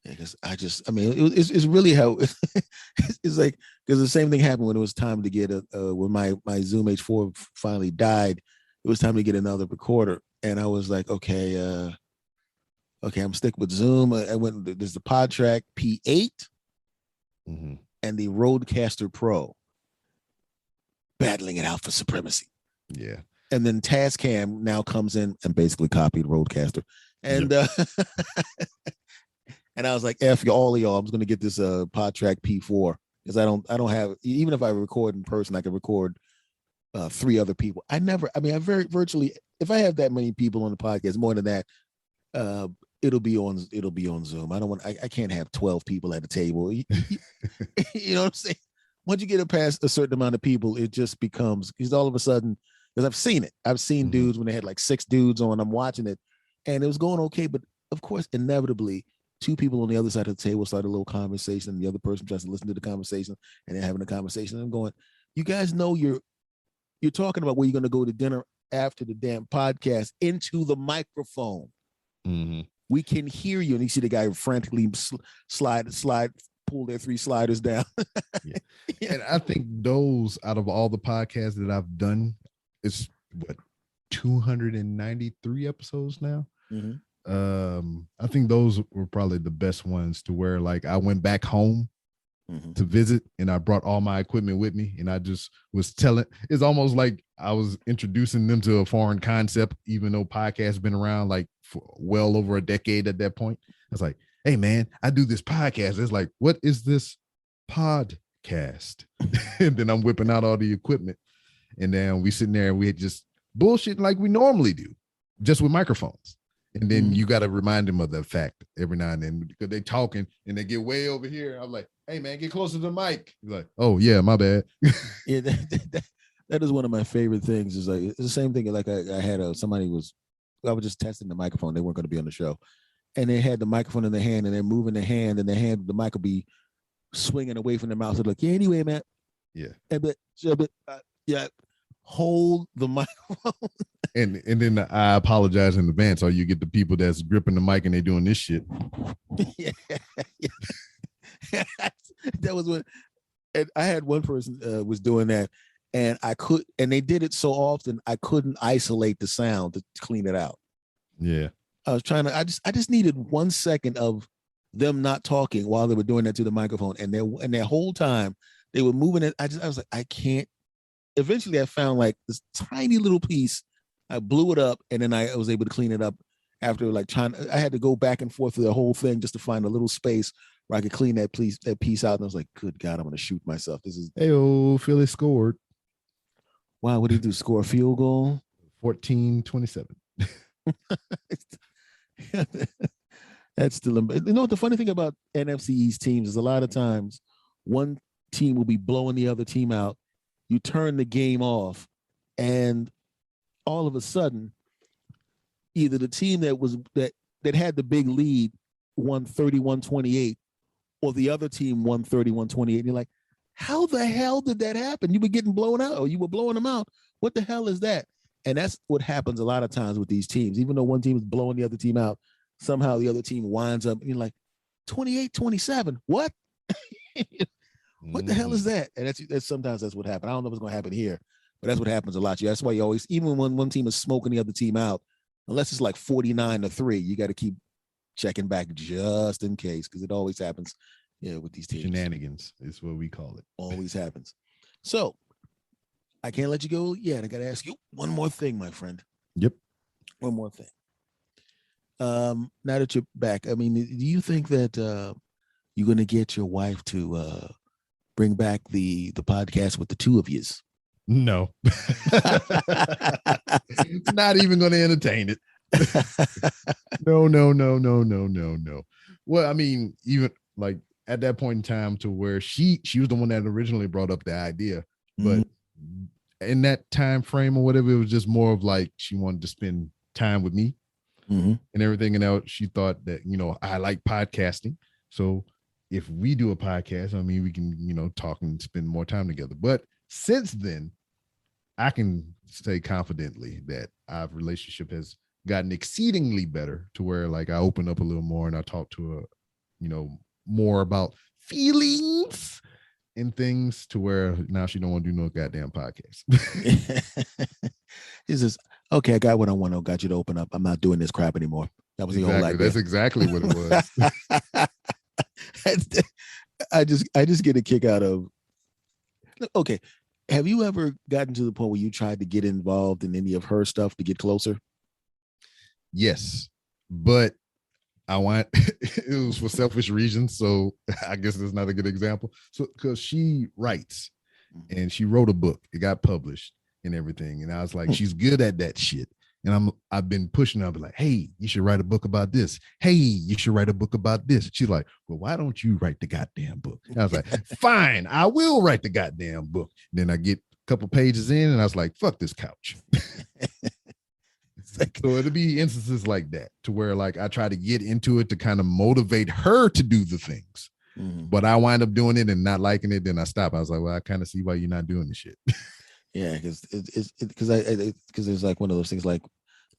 Yeah, because it's really how it's like, because the same thing happened when it was time to get when my Zoom H4 finally died. It was time to get another recorder, and I was like, okay, I'm sticking with Zoom. I went. There's the PodTrack P8 and the Rodecaster Pro, battling it out for supremacy. Yeah. And then Tascam now comes in and basically copied Rodecaster, and and I was like, F all of y'all, I'm just gonna get this PodTrack P4 because I don't have, even if I record in person, I can record 3 other people. I virtually, if I have that many people on the podcast, more than that, it'll be on Zoom. I can't have 12 people at a table. You know what I'm saying? Once you get past a certain amount of people, it just becomes, because all of a sudden, because I've seen dudes when they had like 6 dudes on, I'm watching it and it was going okay, but of course, inevitably, 2 people on the other side of the table start a little conversation, and the other person tries to listen to the conversation, and they're having a conversation. And I'm going, you guys know you're talking about where you're going to go to dinner after the damn podcast into the microphone. We can hear you. And you see the guy frantically slide, pull their 3 sliders down. And I think those, out of all the podcasts that I've done, it's 293 episodes now. I think those were probably the best ones, to where, like, I went back home to visit and I brought all my equipment with me, and I just was telling, it's almost like I was introducing them to a foreign concept, even though podcasts been around like for well over a decade at that point. I was like, hey man, I do this podcast. It's like, what is this podcast? And then I'm whipping out all the equipment, and then we sitting there and we had just bullshit like we normally do, just with microphones. And then you got to remind them of that fact every now and then, because they talking and they get way over here. I'm like, hey man, get closer to the mic. He's like, oh yeah, my bad. Yeah, that is one of my favorite things. Is like, it's the same thing. Like I had I was just testing the microphone. They weren't going to be on the show, and they had the microphone in their hand, and they're moving their hand, and the mic will be swinging away from their mouth. So like, yeah, anyway, man. Yeah. Yeah. Hold the microphone. And then I apologize in advance, or you get the people that's gripping the mic and they doing this shit. Yeah. That was what, and I had one person was doing that, and they did it so often I couldn't isolate the sound to clean it out. Yeah. I was trying to, I just needed 1 second of them not talking while they were doing that to the microphone, and their whole time they were moving it. I was like, I can't. Eventually I found like this tiny little piece. I blew it up, and then I was able to clean it up after, like, I had to go back and forth through the whole thing just to find a little space where I could clean that piece out. And I was like, good God, I'm going to shoot myself. This is. Hey, Philly scored. Wow, what did he do? Score a field goal? 14-27. That's still, you know what the funny thing about NFC East teams is a lot of times one team will be blowing the other team out. You turn the game off, and all of a sudden, either the team that had the big lead won 31-28, or the other team won 31-28. And you're like, how the hell did that happen? You were getting blown out, or you were blowing them out. What the hell is that? And that's what happens a lot of times with these teams. Even though one team is blowing the other team out, somehow the other team winds up, and you're like, 28-27. What? What the hell is that? And that's sometimes that's what happens. I don't know what's going to happen here, but that's what happens a lot. That's why you always, even when one team is smoking the other team out, unless it's like 49-3, you got to keep checking back just in case, because it always happens. Yeah, with these teams. Shenanigans is what we call it. Always happens. So I can't let you go yet. I got to ask you one more thing, my friend. Yep. One more thing. Now that you're back, I mean, do you think that you're going to get your wife to bring back the podcast with the two of yous? No. Not even going to entertain it. No. Well, I mean, even like at that point in time to where she was the one that originally brought up the idea, but in that time frame or whatever, it was just more of like she wanted to spend time with me and everything. And now she thought that, I like podcasting. So if we do a podcast, I mean, we can, talk and spend more time together. But since then, I can say confidently that our relationship has gotten exceedingly better to where like I open up a little more and I talk to her, more about feelings and things to where now she don't want to do no goddamn podcast. It's just, okay, I got what I want. I got you to open up. I'm not doing this crap anymore. That was the whole idea. That's exactly what it was. I just get a kick out of, okay, have you ever gotten to the point where you tried to get involved in any of her stuff to get closer? Yes, but it was for selfish reasons. So I guess that's not a good example. So, because she writes and she wrote a book, it got published and everything. And I was like, she's good at that shit. And I've been pushing her. I'll be like, hey, you should write a book about this. Hey, you should write a book about this. She's like, well, why don't you write the goddamn book? And I was like, fine, I will write the goddamn book. Then I get a couple pages in and I was like, fuck this couch. So it'll be instances like that to where like I try to get into it to kind of motivate her to do the things, but I wind up doing it and not liking it. Then I stop. I was like, well, I kind of see why you're not doing the shit. Yeah, because it's like one of those things like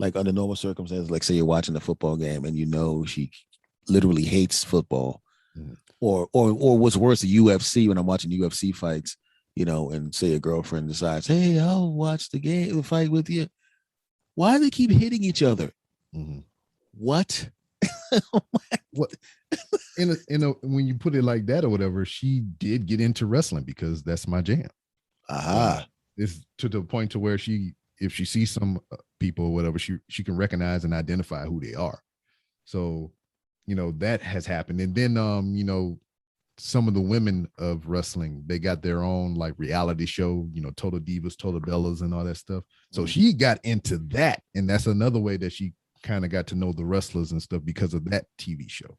under normal circumstances, like say you're watching a football game and she literally hates football, or what's worse, the UFC, when I'm watching UFC fights, and say a girlfriend decides, hey, I'll watch the fight with you. Why do they keep hitting each other? What? What? When you put it like that or whatever, she did get into wrestling because that's my jam. It's to the point to where if she sees some people or whatever, she can recognize and identify who they are. So, that has happened. And then, some of the women of wrestling, they got their own like reality show, Total Divas, Total Bellas and all that stuff. So she got into that. And that's another way that she kind of got to know the wrestlers and stuff because of that TV show.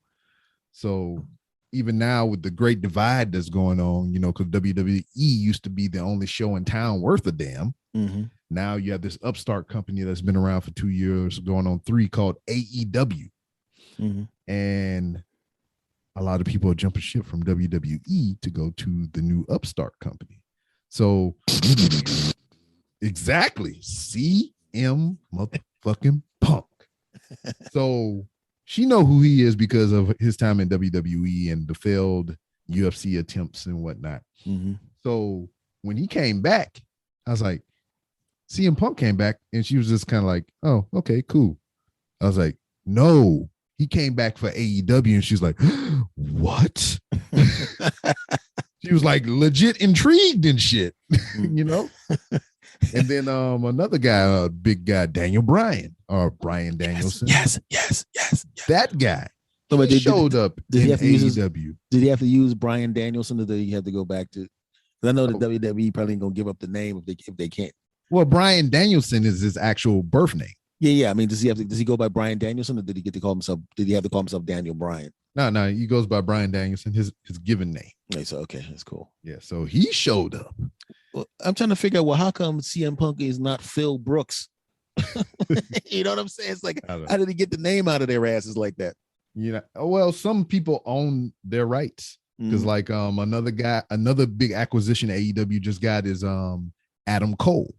So even now with the great divide that's going on, because WWE used to be the only show in town worth a damn. Now you have this upstart company that's been around for 2 years, going on 3, called AEW. And a lot of people are jumping ship from WWE to go to the new upstart company. So exactly, CM motherfucking Punk. So she know who he is because of his time in WWE and the failed UFC attempts and whatnot. So when he came back, I was like, CM Punk came back, and she was just kind of like, oh, okay, cool. I was like, no. He came back for AEW, and she's like, what? She was like legit intrigued and shit, And then another guy, big guy, Daniel Bryan, or Brian Danielson. Yes. That guy He showed up did in he have to use AEW. Did he have to use Bryan Danielson, or did he have to go back to? I know the Oh. WWE probably ain't gonna give up the name if they can't. Well, Bryan Danielson is his actual birth name. Yeah. I mean, does he go by Bryan Danielson, or did he get to call himself? Did he have to call himself Daniel Bryan? No, he goes by Bryan Danielson, his given name. Okay, that's cool. Yeah, so he showed up. Well, I'm trying to figure out, well, how come CM Punk is not Phil Brooks? You know what I'm saying? It's like, how did he get the name out of their asses like that? You know, well, some people own their rights because, like, another big acquisition AEW just got is Adam Cole,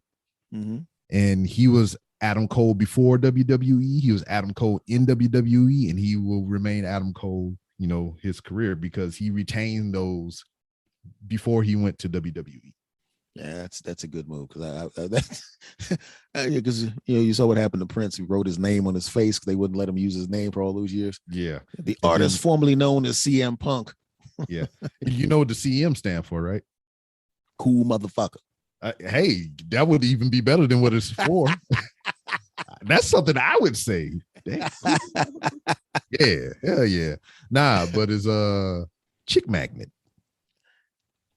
and he was Adam Cole before WWE. He was Adam Cole in WWE, and he will remain Adam Cole, you know, his career, because he retained those before he went to WWE. Yeah, that's a good move, because you saw what happened to Prince. He wrote his name on his face because they wouldn't let him use his name for all those years. Yeah, the artist formerly known as CM Punk. Yeah, you know what the CM stand for, right? Cool motherfucker. Hey, that would even be better than what it's for. That's something I would say. Yeah, hell yeah. Nah, but it's chick magnet.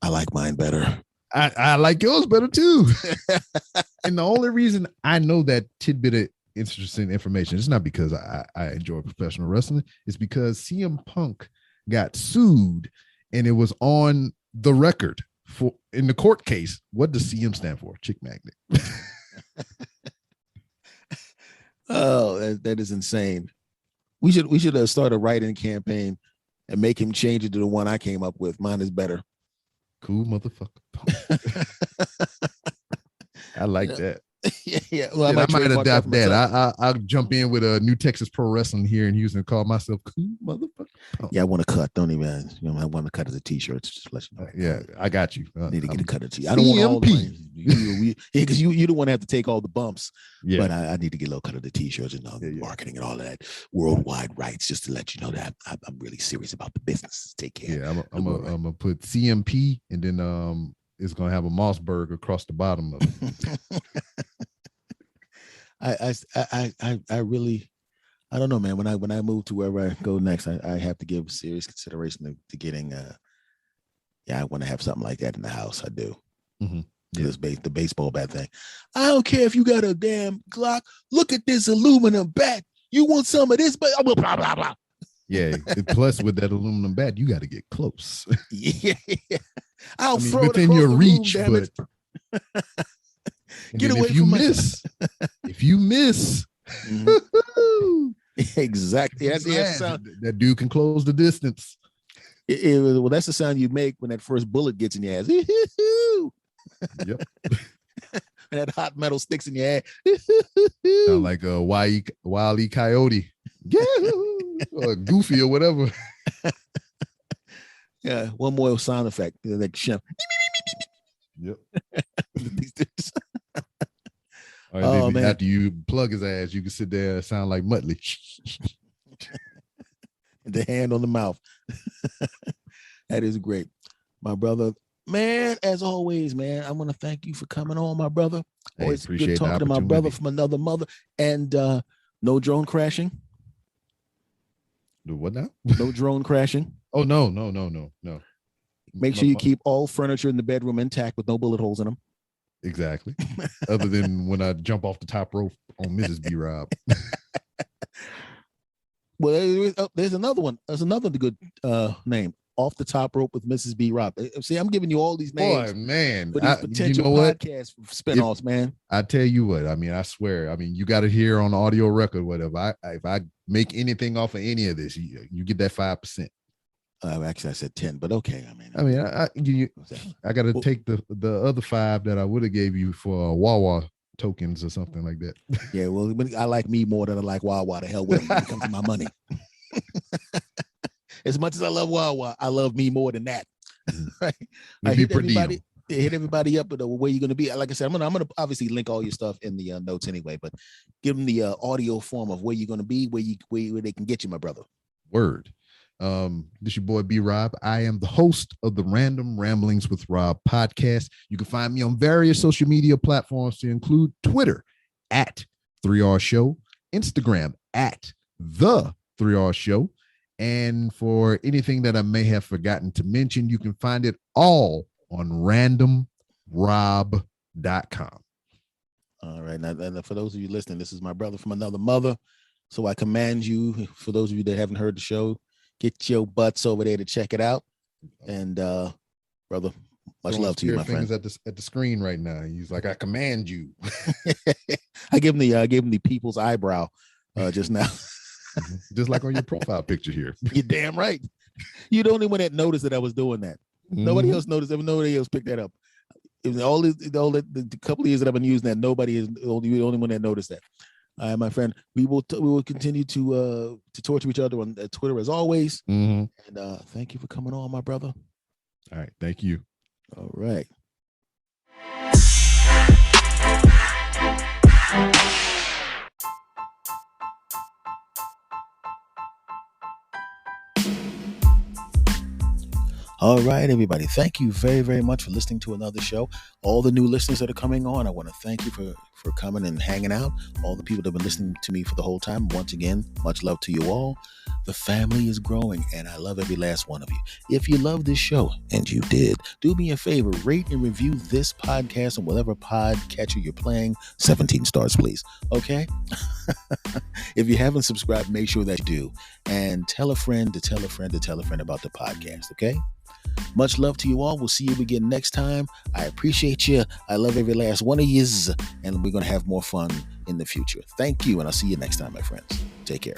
I like mine better. I like yours better too. And the only reason I know that tidbit of interesting information is not because I enjoy professional wrestling. It's because CM Punk got sued, and it was on the record for in the court case. What does CM stand for? Chick magnet. Oh, that is insane. We should start a writing campaign and make him change it to the one I came up with. Mine is better. Cool motherfucker. I like that. Yeah. Well, I might adapt that. I'll jump in with a New Texas Pro Wrestling here in Houston and call myself Cool Motherfucker. Yeah, I want to cut. Don't even. I want to cut as a T-shirt. Just let you know. Yeah, I got you. Need to get a cut of T. I don't want all the because you don't want to have to take all the bumps. Yeah. But I need to get a little cut of the T-shirts and marketing and all of that worldwide rights, just to let you know that I'm really serious about the business. Take care. Yeah, I'm gonna put CMP, and then it's gonna have a Mossberg across the bottom of it. I really, I don't know, man. When I move to wherever I go next, I have to give serious consideration to getting I want to have something like that in the house. I do. Mm-hmm. Yeah. The baseball bat thing. I don't care if you got a damn Glock. Look at this aluminum bat. You want some of this? But blah blah blah. Yeah. Plus, with that aluminum bat, you got to get close. Yeah. I'll throw it within your reach, room, but get away if you from miss. If you miss, exactly. That's the sound. That dude can close the distance. Well, that's the sound you make when that first bullet gets in your ass. Yep. And that hot metal sticks in your ass. Sound like a Wile E. Coyote. Or Goofy or whatever. Yeah, one more sound effect. Like chef. Yep. Man. After you plug his ass, you can sit there and sound like Muttley. The hand on the mouth. That is great. My brother, man, as always, man, I want to thank you for coming on, my brother. Always good talking to my brother from another mother. And no drone crashing. Do what now? No drone crashing. Oh, no. Make sure you keep all furniture in the bedroom intact with no bullet holes in them. Exactly. Other than when I jump off the top rope on Mrs. B. Rob. Well, there's another one. There's another good name. Off the Top Rope with Mrs. B. Rob. See, I'm giving you all these names. Boy, man. For these potential podcast spinoffs, man. I tell you what, I swear, you got it here on audio record, whatever. If I make anything off of any of this, you get that 5%. Actually, I said 10, but okay. I got to take the other 5 that I would have gave you for Wawa tokens or something like that. Yeah, well, I like me more than I like Wawa. The hell with it when it comes to my money. As much as I love Wawa, I love me more than that. Right? I hit everybody up with where you're going to be. Like I said, I'm gonna obviously link all your stuff in the notes anyway, but give them the audio form of where you're going to be, where they can get you, my brother. Word. This your boy B Rob. I am the host of the Random Ramblings with Rob podcast. You can find me on various social media platforms to include Twitter at 3R Show, Instagram at the 3R Show, And for anything that I may have forgotten to mention, you can find it all on randomrob.com. All right. Now, for those of you listening, this is my brother from another mother. So I command you, for those of you that haven't heard the show, get your butts over there to check it out. And brother, much love to you, my friend. At the screen right now. He's like, I command you. I gave him the people's eyebrow just now. Just like on your profile picture here. You're damn right. You're the only one that noticed that I was doing that. Nobody else noticed. Nobody else picked that up. It was the couple of years that I've been using that. Nobody is the only one that noticed that. All right, my friend. We will continue to torture each other on Twitter as always. And thank you for coming on, my brother. All right, thank you. All right. All right, everybody. Thank you very, very much for listening to another show. All the new listeners that are coming on, I want to thank you for coming and hanging out. All the people that have been listening to me for the whole time, once again, much love to you all. The family is growing, and I love every last one of you. If you love this show, and you did, do me a favor, rate and review this podcast on whatever podcatcher you're playing. 17 stars, please. Okay? If you haven't subscribed, make sure that you do. And tell a friend to tell a friend to tell a friend about the podcast, okay? Much love to you all. We'll see you again next time. I appreciate you. I love every last one of yous, and we're going to have more fun in the future. Thank you, and I'll see you next time, my friends. Take care.